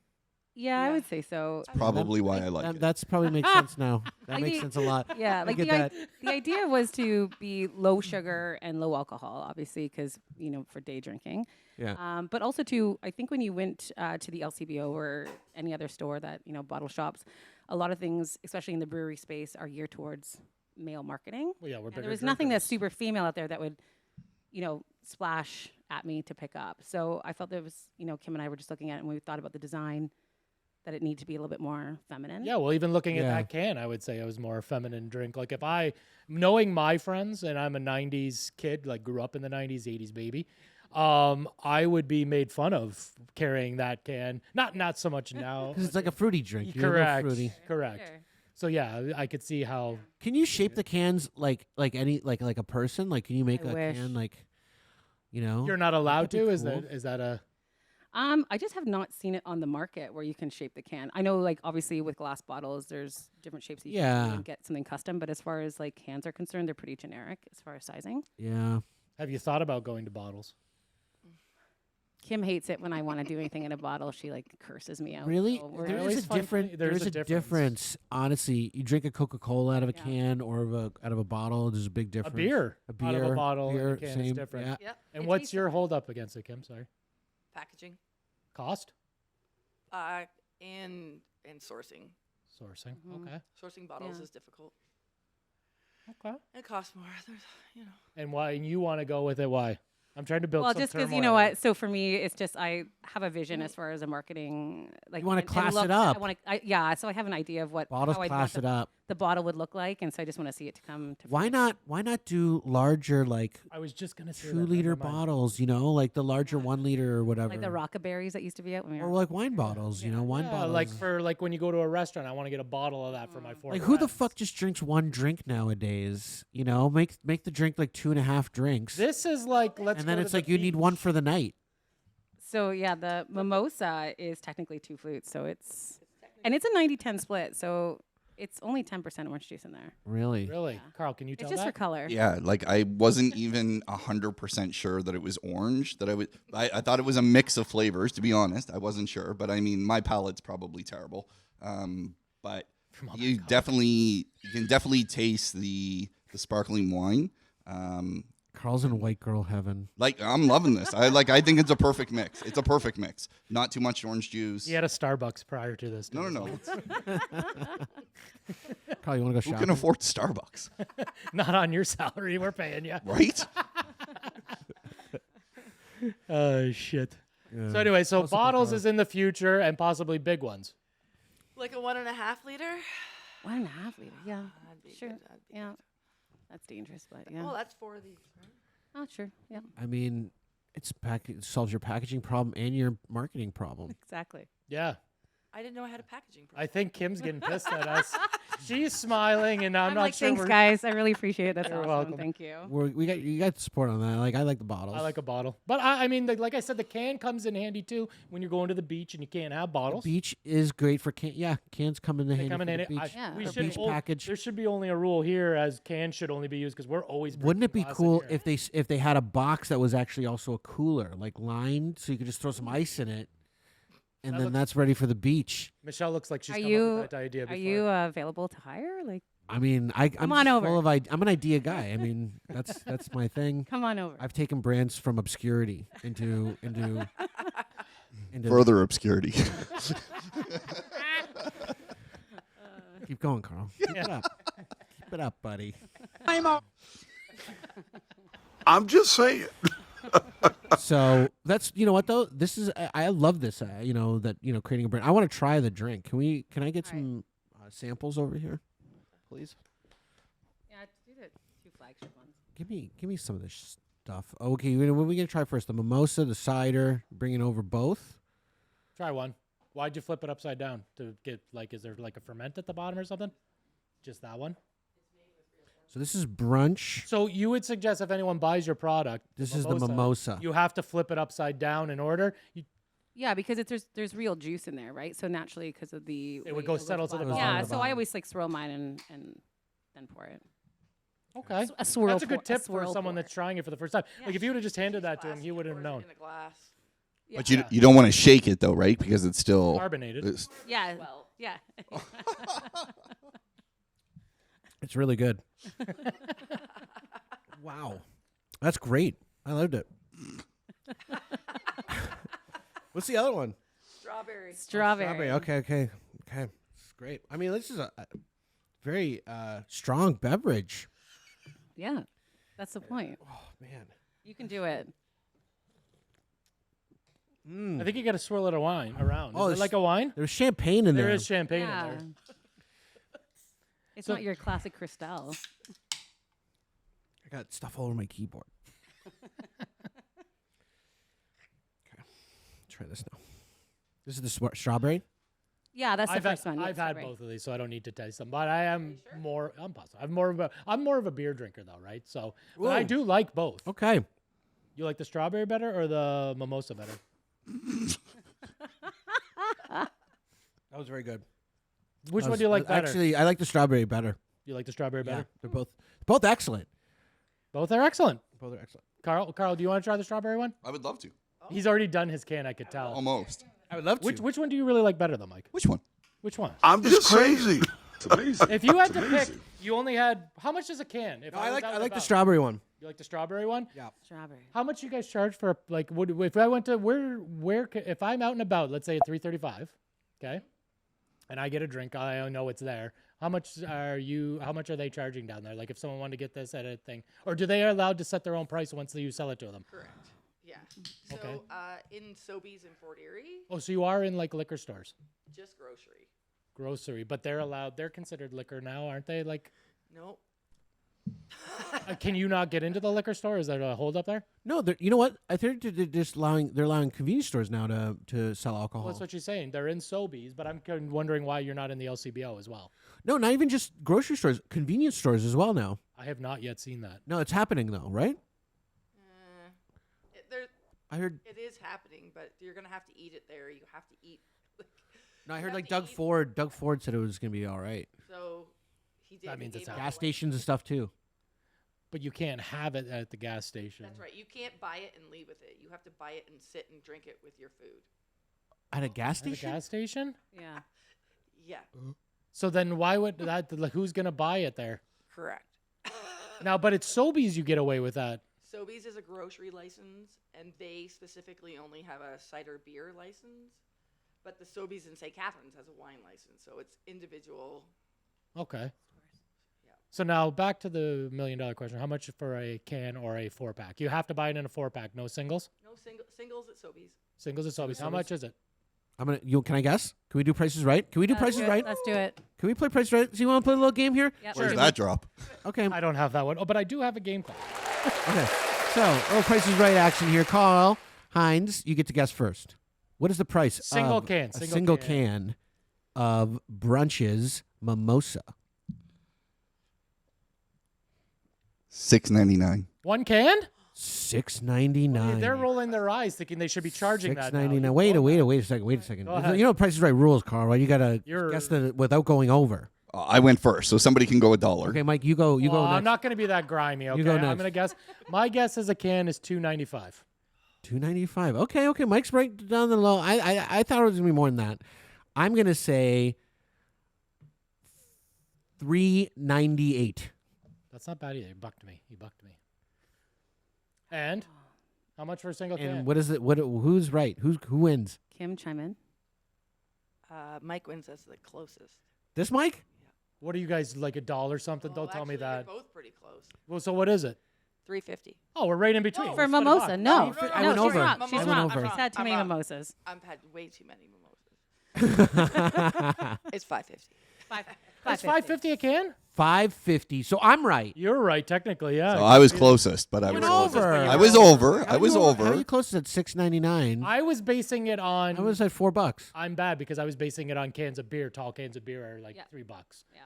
Yeah, I would say so. Probably why I like it. That's probably makes sense now. That Like makes sense a lot. Yeah, I like get the, that. the idea was to be low sugar and low alcohol, obviously, because for day drinking. Yeah. But also I think when you went to the LCBO or any other store that bottle shops, a lot of things, especially in the brewery space, are geared towards male marketing. Well, yeah, we're And bigger there was nothing that's drinkers. super female out there that would, splash at me to pick up. So I felt there was, Kim and I were just looking at it and we thought about the design, that it needed to be a little bit more feminine. Yeah, well, even looking at that can, I would say it was more a feminine drink. Like knowing my friends, and I'm a 90s kid, like grew up in the 90s, 80s baby, I would be made fun of carrying that can. Not so much now. Because it's like a fruity drink. You're a little Correct. fruity. Correct. Sure. So yeah, I could see how. Can you shape the cans like a person? Like, can you make I a wish. can like, You're not allowed That'd be to. cool. Is that a? I just have not seen it on the market where you can shape the can. I know, like, obviously with glass bottles, there's different shapes that you can do and get something custom. But as far as like cans are concerned, they're pretty generic as far as sizing. Yeah. Have you thought about going to bottles? Kim hates it when I want to do anything in a bottle. She like curses me out. Really? So we're- There always is a find- different. there's There's a a difference. Honestly, you drink a Coca-Cola out of a Yeah. can or out of a bottle. There's a big A difference. beer, A beer out of a bottle and a beer, can is same, different. Yeah. Yep. And It what's tastes your different. hold up against it, Kim? Sorry. Packaging. Cost? And sourcing. Sourcing. Mhm. Okay. Sourcing bottles Yeah. is difficult. Okay. It costs more. There's, And why you want to go with it? Why? I'm trying to build. Well, some just because you turmoil know here. what. So for me, it's just I have a vision as far as a marketing. Like You wanna and class look- it up. I want to. So I have an idea of what Bottles how I'd class want it up. the bottle would look like, and so I just want to see it to come to. Why fruition. not do larger like I was just gonna say 2 liter bottles? Like the larger 1 liter or whatever. Like the rockaberries that used to be out when we or were. like wine bottles. Wine Yeah, bottles. like for when you go to a restaurant, I want to get a bottle of that for my 4 Like who the friends. fuck just drinks one drink nowadays? Make the drink like 2.5 drinks. This is like let's. and then go it's to like the you need one beach. for the night. So yeah, the mimosa is technically 2 flutes, so it's a 90-10 split, so it's only 10% orange juice in there. Really? Really, Carl? Can you tell It's just that? for color. Yeah, like I wasn't even 100% sure that it was orange. I thought it was a mix of flavors. To be honest, I wasn't sure. But I mean, my palate's probably terrible. But you can definitely taste the sparkling wine. Carl's in white girl heaven. Like I'm loving this. I think it's a perfect mix. It's a perfect mix. Not too much orange juice. He had a Starbucks prior to this. No. Carl, you want to go Who shopping? can afford Starbucks? Not on your salary. We're paying you. Right? Oh shit. Yeah. So anyway, so How's the bottles Carl? is in the future and possibly big ones. like a 1.5 liter. 1.5 liter. Yeah. That'd be Sure. good, that'd be Yeah. good. That's dangerous, but yeah. Well, that's 4 of these. Right? Oh, sure. Yeah. I mean, it solves your packaging problem and your marketing problem. Exactly. Yeah. I didn't know I had a packaging. I think Kim's getting pissed at us. She's smiling, and I'm not like, sure. thanks, guys. I really appreciate it. That's You're awesome. welcome. Thank you. You got support on that. Like I like the bottles. I like a bottle, but I mean, like I said, the can comes in handy too when you're going to the beach and you can't have bottles. Beach is great for can. Yeah, cans come in handy. They come in for the handy. beach. We Or should beach package. There should be only a rule here as cans should only be used because we're always. Wouldn't it be drinking cool glass in here. if they had a box that was actually also a cooler, like lined, so you could just throw some ice in it, and then that's ready for the beach. Michelle looks like she's Are come you up with that idea before. Are you available to hire? Like, I mean, I'm on over. full of I'm an idea guy. I mean, that's my thing. Come on over. I've taken brands from obscurity into Further obscurity. Keep going, Carl. Keep it up. Keep it up, buddy. I'm just saying. So that's you know what though. This is I love this. Creating a brand. I want to try the drink. Can I get some samples over here, please? Yeah, do the 2 flagship ones. Give me some of this stuff. Okay, what are we gonna try first? The mimosa, the cider. Bringing over both. Try one. Why'd you flip it upside down to get like? Is there like a ferment at the bottom or something? Just that one. So this is brunch. So you would suggest if anyone buys your product, This is the mimosa. You have to flip it upside down in order. Yeah, because there's real juice in there, right? So naturally, because of the It would weight go of the settle to the bottom. bottom. Yeah, To the so I bottom. always like swirl mine and then pour it. Okay, A swirl. That's a good pour- tip for swirl someone pour. that's trying it for the first time. Like if you would have just handed that to him, he wouldn't have known. In a glass. But you don't want to shake it though, right? Because it's still Carbonated. Yeah. Well. Yeah. It's really good. Wow, that's great. I loved it. What's the other one? Strawberry. Strawberry. Okay. It's great. I mean, this is a very strong beverage. Yeah, that's the point. Oh man, You can do it. I think you got to swirl it around. Oh, Is it like a wine? There's champagne in there. There is champagne Yeah. in there. It's So- not your classic Cristal. I got stuff all over my keyboard. Okay, try this now. This is the strawberry. Yeah, that's the I've had, first one. I've yeah, had strawberry. both of these, so I don't need to taste them. But I am more. I'm positive. I'm more of a beer drinker, though, right? So, but I Whoa. do like both. Okay. You like the strawberry better or the mimosa better? That was very good. Which one do you like better? Actually, I like the strawberry better. You like the strawberry better? Yeah, they're both excellent. Both are excellent. Both are excellent. Carl, do you want to try the strawberry one? I would love to. He's already done his can. I could tell. Almost. I would love to. Which one do you really like better, though, Mike? Which one? Which one? I'm just crazy. It's amazing. If you had to It's pick, you only had how much is a can? If No, I was like out I and like the about. strawberry one. You like the strawberry one? Yeah. Strawberry. How much you guys charge for like? If I went to if I'm out and about, let's say at 3:35, okay, and I get a drink, I know it's there. How much are they charging down there? Like if someone wanted to get this at a thing, or do they are allowed to set their own price once you sell it to them? Correct. Yeah. So Okay. in Sobeys in Fort Erie, Oh, so you are in like liquor stores, just grocery. grocery, but they're allowed. They're considered liquor now, aren't they? Like, Nope. can you not get into the liquor store? Is there a hold up there? No, you know what? I think they're just allowing convenience stores now to sell alcohol. Well, that's what you're saying. They're in Sobeys, but I'm kind of wondering why you're not in the LCBO as well. No, not even just grocery stores, convenience stores as well now. I have not yet seen that. No, it's happening though, right? I heard. It is happening, but you're gonna have to eat it there. You have to eat. No, I you heard have like to Doug eat- Ford. Doug Ford said it was gonna be all right. So he did. That he means it's gave it Gas away. stations and stuff too. But you can't have it at the gas station. That's right. You can't buy it and leave with it. You have to buy it and sit and drink it with your food. At a gas At the station. gas station? Yeah. Yeah. So then why would that, like, who's going to buy it there? Correct. Now, but it's Sobeys you get away with that. Sobeys is a grocery license, and they specifically only have a cider beer license. But the Sobeys in St. Catharines has a wine license, so it's individual. Okay. Yeah. So now back to the $1 million question. How much for a can or a 4-pack? You have to buy it in a 4-pack. No singles? No singles at Sobeys. Singles at Sobeys. How much is it? Can I guess? Can we do prices right? Can we do prices right? Let's do it. Can we play prices right? So you want to play a little game here? Yep. Where's that drop? Okay. I don't have that one. Oh, but I do have a game called. Okay. So, prices right action here. Carl Hines, you get to guess first. What is the price? Single of can, A single single can. can of Brunch's mimosa? $6.99. One can? $6.99. They're rolling their eyes, thinking they should be charging that. Now. $6.99. Wait a second. Go ahead. You know, Price is Right rules, Carl. Right? You gotta guess without going over. I went first, so somebody can go $1. Okay, Mike, you go. You go next. I'm not going to be that grimy. Okay, go I'm next. going to guess. My guess as a can is $2.95. $2.95. Okay. Mike's right down the low. I thought it was gonna be more than that. I'm gonna say $3.98. That's not bad either. He bucked me. And how much for a single can? And what is it? Who's right? Who wins? Kim, chime in. Mike wins as the closest. This Mike? What are you guys, like $1 something? Don't tell me that. We're both pretty close. Well, so what is it? $3.50. Oh, we're right in between. For We're split a mimosa, buck. no. I went over. Wrong. She's I went wrong. over. She's had too many mimosas. I've had way too many mimosas. It's $5.50. It's $5.50 a can? $5.50. So I'm right. You're right, technically, yeah. So I was closest, but I was over. I was over. I was How are over. you close at $6.99? I was basing it on. I was at $4. I'm bad because I was basing it on cans of beer. Tall cans of beer are like $3. Yeah.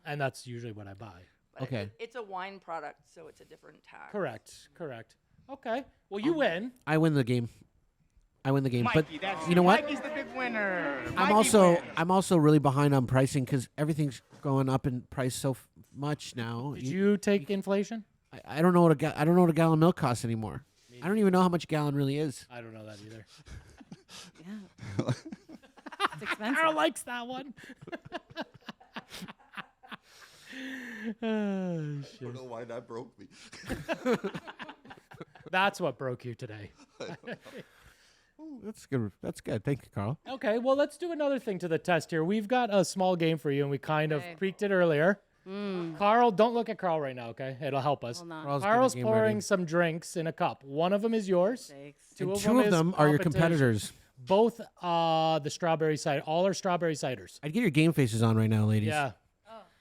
And that's usually what I buy. But Okay. It's a wine product, so it's a different tax. Correct. Okay. Well, you win. I win the game. But you know what? Mikey's the big winner. I'm also really behind on pricing because everything's going up in price so much now. Did you take inflation? I don't know what I don't know what a gallon of milk costs anymore. I don't even know how much a gallon really is. I don't know that either. Yeah. It's expensive. Carl likes that one. Oh, I don't know why that broke me. That's what broke you today. That's good. That's good. Thank you, Carl. Okay, well, let's do another thing to the test here. We've got a small game for you, and we kind of creaked it earlier. Carl, don't look at Carl right now, okay? It'll help us. Carl's pouring some drinks in a cup. One of them is yours. Two of them are your competitors. Both the strawberry cider. All are strawberry ciders. I'd get your game faces on right now, ladies. Yeah.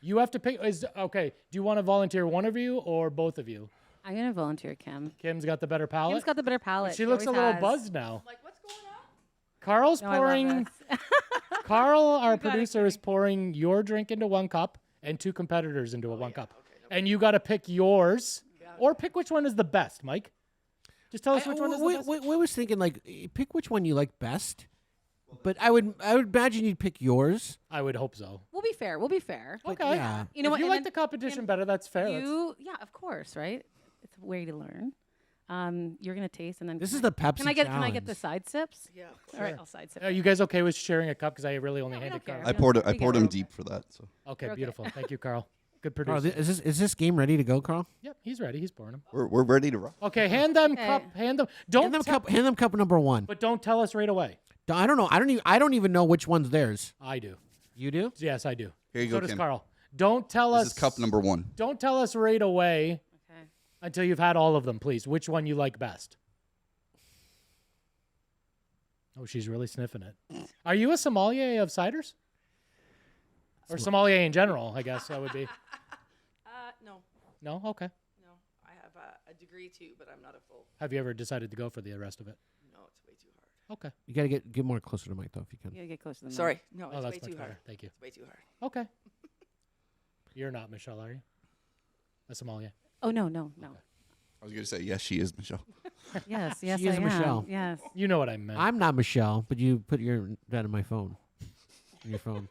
You have to pick. Okay, do you want to volunteer one of you or both of you? I'm going to volunteer Kim. Kim's got the better palate? Kim's got the better palate. She looks a always little has. buzzed now. Like, what's going on? Carl's No, I love pouring. this. Carl, our producer, is pouring your drink into one cup and two competitors into one cup. Okay, and you got to pick yours or pick which one is the best, Mike. Just tell us which one is the best. I was thinking, like, pick which one you like best. But I would imagine you'd pick yours. I would hope so. We'll be fair. Okay. Yeah. You know if what? you and like then the competition better, that's fair. Yeah, of course, right? It's a way to learn. You're gonna taste and then. This is the Pepsi Can I get challenge. the side sips? Yeah. All right, I'll side sip. Are you guys okay with sharing a cup? Because I really only we handed don't Carl. care. I poured him deep for that. So Okay, okay. beautiful. Thank you, Carl. Good Carl, producer. is this game ready to go, Carl? Yep, he's ready. He's pouring them. we're ready to rock. Okay, hand them Okay. cup. Hand them. Don't Hand them cup number one. But don't tell us right away. I don't know. I don't even know which one's theirs. I do. You do? Yes, I do. Here you So go, does Kim. Carl. Don't tell This us. is cup number one. Don't tell us right away Okay. until you've had all of them, please. Which one you like best? Oh, she's really sniffing it. Are you a sommelier of ciders? Or sommelier in general, I guess that would be. No. No? Okay. No. I have a degree too, but I'm not a full. Have you ever decided to go for the rest of it? No, it's way too hard. Okay. You gotta get more closer to Mike though, if you can. You gotta get closer to the mic. Sorry. No, Oh, it's that's way much too better. hard. Thank you. It's way too hard. Okay. You're not Michelle, are you? A sommelier. Oh no. I was going to say, yes, she is, Michelle. Yes, She I is am. Michelle. Yes. You know what I meant. I'm not Michelle, but you put that in my phone. On your phone.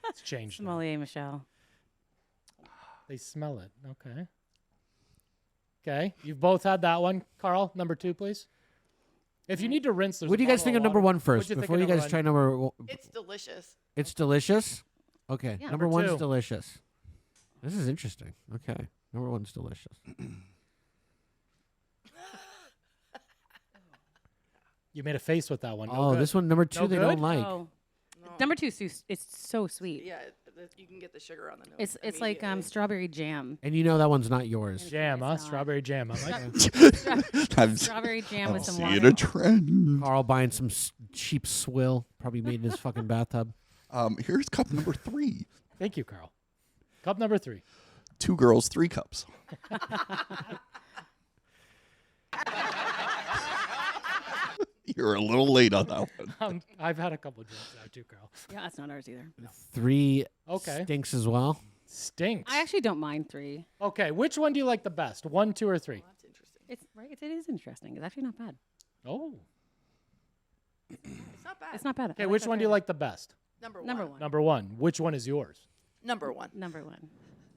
It's changed. now. Sommelier Michelle. They smell it. Okay. Okay. You've both had that one. Carl, number 2, please. If you need to rinse, there's What do you guys think of number one first? What'd you think Before of you number guys one? try number. It's delicious. It's delicious. Okay, Yeah. number Number one's two. delicious. This is interesting. Okay, number one's delicious. You made a face with that one. No Oh, good. this one number two No they good? don't like. Oh. Number 2, it's so sweet. Yeah, you can get the sugar on the nose. It's like strawberry jam. And you know that one's not yours. Jam, huh? It's not. Strawberry jam. I like it. Strawberry jam with some See water. it a trend. Carl buying some cheap swill, probably made in his fucking bathtub. Here's cup number 3. Thank you, Carl. Cup number 3. 2 girls, 3 cups. You're a little late on that one. I've had a couple drinks now too, Carl. Yeah, that's not ours either. 3 Okay. stinks as well. Stinks. I actually don't mind 3. Okay, which one do you like the best? 1, 2, or 3? That's interesting. It's right. It is interesting. It's actually not bad. Oh. It's not bad. It's not bad. Okay, which one do you like the best? Number 1. Number 1. Number 1. Which one is yours? Number 1. Number 1.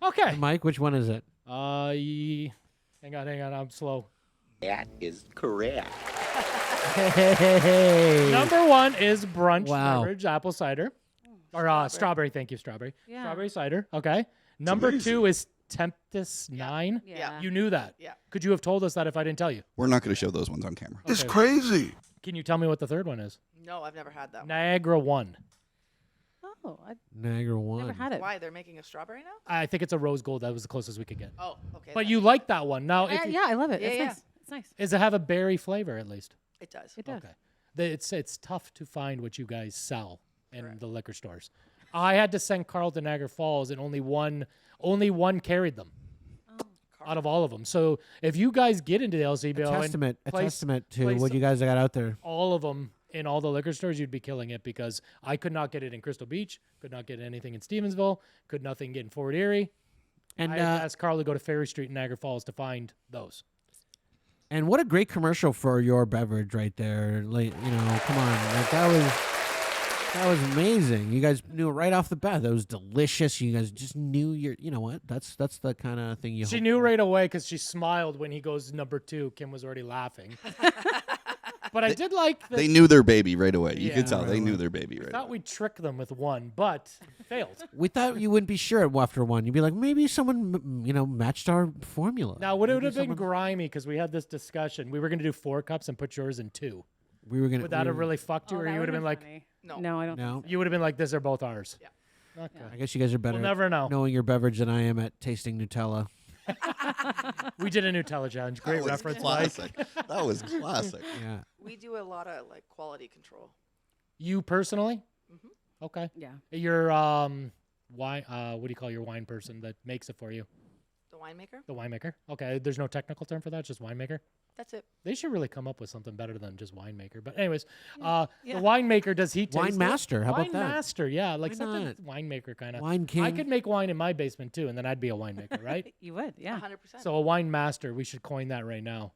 Okay. Mike, which one is it? Hang on. I'm slow. That is correct. Hey. Number 1 is Brunch Wow. Beverage Apple Cider. Or strawberry. Thank you, strawberry. Yeah. Strawberry cider. Okay. Number 2 is Tempest 9. Yeah. You knew that. Yeah. Could you have told us that if I didn't tell you? We're not going to show those ones on camera. It's crazy. Can you tell me what the third one is? No, I've never had that one. Niagara 1. Oh, I Niagara 1. never had it. Why? They're making a strawberry now? I think it's a rose gold. That was the closest we could get. Oh, okay. But then. you like that one. Now, if you, Yeah, I love it. Yeah, it's yeah. nice. It's nice. does it have a berry flavor at least? It does. It does. Okay. It's tough to find what you guys sell in the liquor stores. I had to send Carl to Niagara Falls, and only one carried them out of all of them. So if you guys get into the LCBO A testament to place what you guys got out there. all of them in all the liquor stores, you'd be killing it, because I could not get it in Crystal Beach, could not get anything in Stevensville, could nothing get in Fort Erie. And I asked Carl to go to Ferry Street in Niagara Falls to find those. And what a great commercial for your beverage right there. Like, come on. Like that was amazing. You guys knew right off the bat. That was delicious. You guys just knew you know what? That's the kind of thing you She hope knew for. right away because she smiled when he goes number 2. Kim was already laughing. But I did like that. They knew their baby right away. You Yeah. could tell they knew their baby I right thought away. we'd trick them with 1, but failed. We thought you wouldn't be sure after 1. You'd be like, maybe someone, matched our formula. Now, would it Maybe have been someone- grimy because we had this discussion? We were going to do 4 cups and put yours in 2. We were gonna. Would that have really fucked you, Oh, or that you would have been like, funny. No. No, I don't. No. you would have been like, "This are both ours." Yeah. Okay. I guess you guys are better. We'll never know. at knowing your beverage than I am at tasting Nutella. We did a Nutella challenge. Great That was reference, Mike. classic. That was classic. Yeah. We do a lot of quality control. You personally? Mm-hmm. Okay. Yeah. Your wine. What do you call your wine person that makes it for you? The winemaker. The winemaker. Okay. There's no technical term for that. Just winemaker. That's it. They should really come up with something better than just winemaker. But anyways, the winemaker, does he taste Wine it? master, how about Wine that? master, yeah, like Why something not? winemaker kind of. Wine king. I could make wine in my basement too, and then I'd be a winemaker, right? You would, yeah. 100%. So a wine master, we should coin that right now.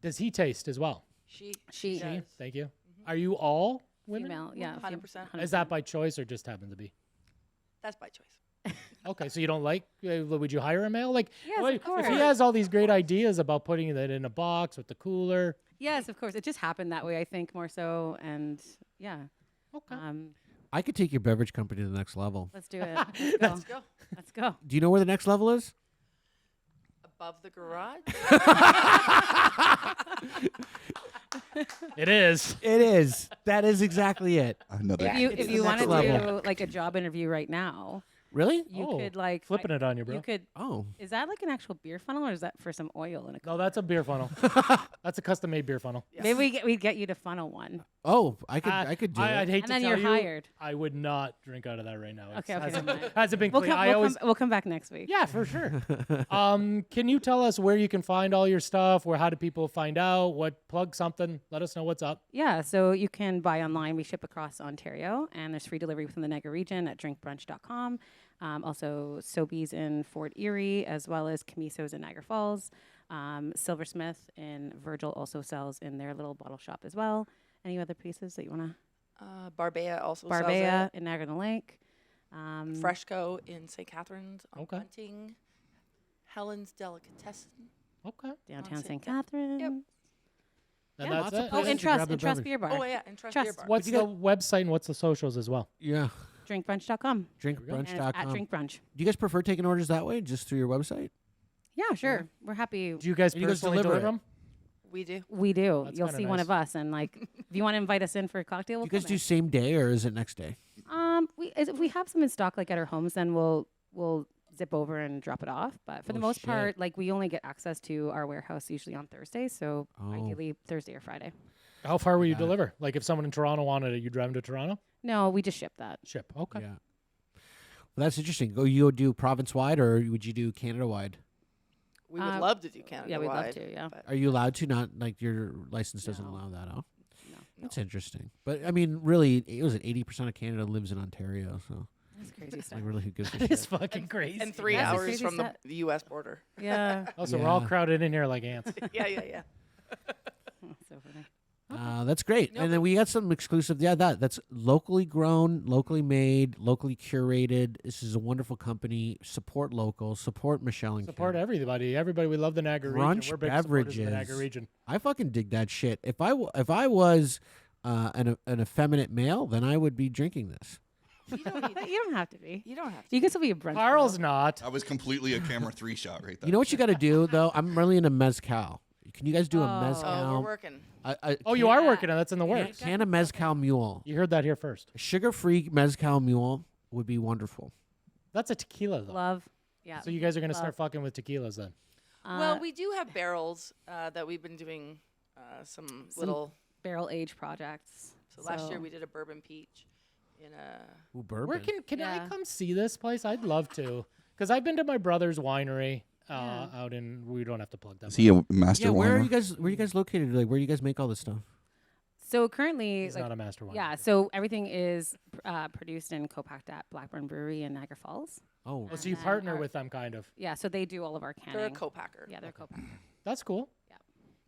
Does he taste as well? She She- does. Thank you. Are you all women? Female, yeah. 100%. Is that by choice or just happen to be? That's by choice. Okay, so you don't like? Would you hire a male? Like, Yes, of if he course. has all these great ideas about putting it in a box with the cooler. Yes, of course. It just happened that way, I think, more so. And yeah. Okay. I could take your beverage company to the next level. Let's do it. Let's go. Let's go. Let's go. Do you know where the next level is? Above the garage. It is. It is. That is exactly it. Another. If you the wanted next to level. do like a job interview right now, Really? you Oh, could like flipping it on you, bro. You could. Oh. Is that like an actual beer funnel, or is that for some oil in a cup? No, that's a beer funnel. That's a custom-made beer funnel. Maybe we'd get you to funnel one. Oh, I could do I'd it. hate And to then tell you're you, hired. I would not drink out of that right now. Okay, Hasn't, never mind. hasn't been We'll clean. come, we'll come back next week. Yeah, for sure. Can you tell us where you can find all your stuff? How do people find out? Plug something. Let us know what's up. Yeah, so you can buy online. We ship across Ontario, and there's free delivery within the Niagara region at drinkbrunch.com. Also, Sobeys in Fort Erie, as well as Camiso's in Niagara Falls. Silversmith in Virgil also sells in their little bottle shop as well. Any other pieces that you want to? Barbea also Barbea sells in Niagara on the Lake. it. Freshco in St. Catharines on Okay. Bunting. Helen's Delicatessen. Okay. Downtown St. St. Catharines. Yep. And Yeah, that's lots of it. Oh, places and to grab Trust, the and Trust beverage. Beer Bar. Oh yeah, and Trust, Trust. Beer Bar. What's the website and what's the socials as well? Yeah. Drinkbrunch.com. And it's at Drinkbrunch.com. drinkbrunch. Do you guys prefer taking orders that way, just through your website? Yeah, sure. We're happy. Do you guys And you guys personally deliver deliver it? them? We do. We do. That's You'll kinda see one nice. of us, and like, if you want to invite us in for a cocktail, Do we'll you guys come do in. same day or is it next day? If we have some in stock, like at our homes, then we'll zip over and drop it off. But for the Oh, most shit. part, like we only get access to our warehouse usually on Thursdays, so Oh. ideally Thursday or Friday. How far will you deliver? Like if someone in Toronto wanted it, you drive them to Toronto? No, we just ship that. Ship. Okay. Yeah. Well, that's interesting. You would do province wide or would you do Canada wide? We would love to do Canada. Yeah, we'd love to. Yeah. Are you allowed to? Not like your license doesn't allow that. Oh, No. that's interesting. But I mean, really, it was 80% of Canada lives in Ontario, so That's crazy stuff. like really, who gives a That shit? is fucking crazy. And 3 That's a hours crazy from set. the U.S. border. Yeah. Oh, so we're all Yeah. crowded in here like ants. yeah. So funny. That's great. No, And then but- we got some exclusive. Yeah, that's locally grown, locally made, locally curated. This is a wonderful company. Support local. Support Michelle and Support Kim. everybody. Everybody, we love the Niagara region. Brunch We're big supporters of the Beverages. Niagara region. I fucking dig that shit. If I was an effeminate male, then I would be drinking this. You don't have to be. You don't have to. You can still be a brunch. Carl's girl. not. That was completely a camera 3 shot right there. You know what you got to do though? I'm really into mezcal. Can you guys do a Oh. mezcal? Oh, we're working. Oh, you are working on that's in the works. Can a mezcal mule. You heard that here first. Sugar-free mezcal mule would be wonderful. That's a tequila, though. Love. Yeah. So you guys are going to Love. start fucking with tequilas then. Well, we do have barrels that we've been doing some little. barrel age projects. So last year we did a bourbon peach in a. Ooh, bourbon. Where can Yeah. I come see this place? I'd love to. Because I've been to my brother's winery out in, we don't have to plug that. Is he a master Yeah, where are winer? you guys? Where are you guys located? Like, where do you guys make all this stuff? So currently, He's not a master wine. yeah. So everything is produced and co-packed at Blackburn Brewery in Niagara Falls. Oh, Oh, so you And partner our- with them kind of. Yeah. So they do all of our canning. They're a co-packer. Yeah, they're co-packer. That's cool. Yeah.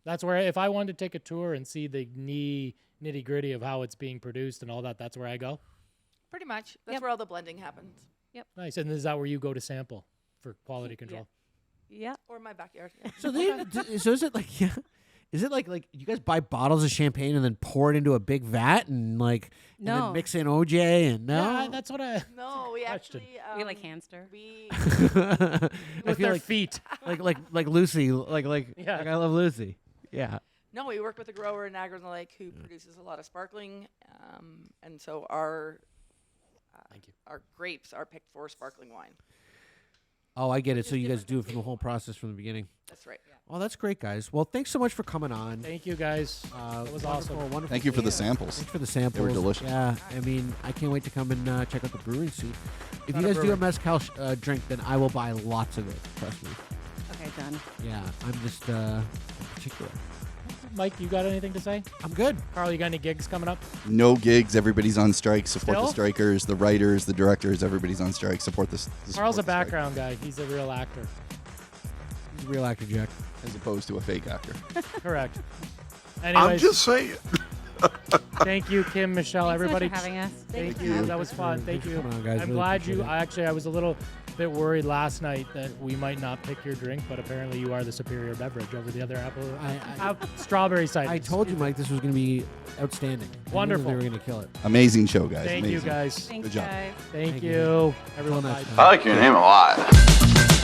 That's where, if I wanted to take a tour and see the nitty gritty of how it's being produced and all that, that's where I go. Pretty much. That's Yep. where all the blending happens. Nice. And is that where you go to sample for quality control? Yeah. Or my backyard. so so is it like Is it like you guys buy bottles of champagne and then pour it into a big vat and like and No. then mix in OJ and no? Yeah, that's what I. No, we Question. actually. We like hamster. We. I With feel their like feet. like Lucy, like Yeah. I love Lucy. Yeah. No, we work with a grower in Niagara on the Lake who produces a lot of sparkling, and so our Thank you. our grapes are picked for sparkling wine. Oh, I get it. So you guys do it from the whole process from the beginning. That's right. Oh, that's great, guys. Well, thanks so much for coming on. Thank you guys. It was Wonderful, awesome. wonderful. Thank you for the samples. Thanks for the samples. They were delicious. Yeah, I mean, I can't wait to come and check out the brewing suite. If Not you a guys do a brewery. mezcal drink, then I will buy lots of it. Trust me. Okay, done. Yeah, I'm just particular. Mike, you got anything to say? I'm good. Carl, you got any gigs coming up? No gigs. Everybody's on strike. Support Still? the strikers, the writers, the directors. Everybody's on strike. Support this. Carl's a background guy. He's a real actor. He's a real actor, Jack. as opposed to a fake actor. Correct. Anyways, I'm just saying. Thank you, Kim, Michelle, Thanks so much everybody. for having us. Thank Thank you. you. That was fun. Thank Thanks for you. coming on, guys. I'm Really glad appreciate you. it. I was a little bit worried last night that we might not pick your drink, but apparently you are the superior beverage over the other strawberry cider. I told you, Mike, this was going to be outstanding. I knew Wonderful. They were going to kill it. Amazing show, guys. Thank you, Amazing. guys. Thanks, Good job. guys. Thank you. Everyone, Until next bye. time. I like your name a lot.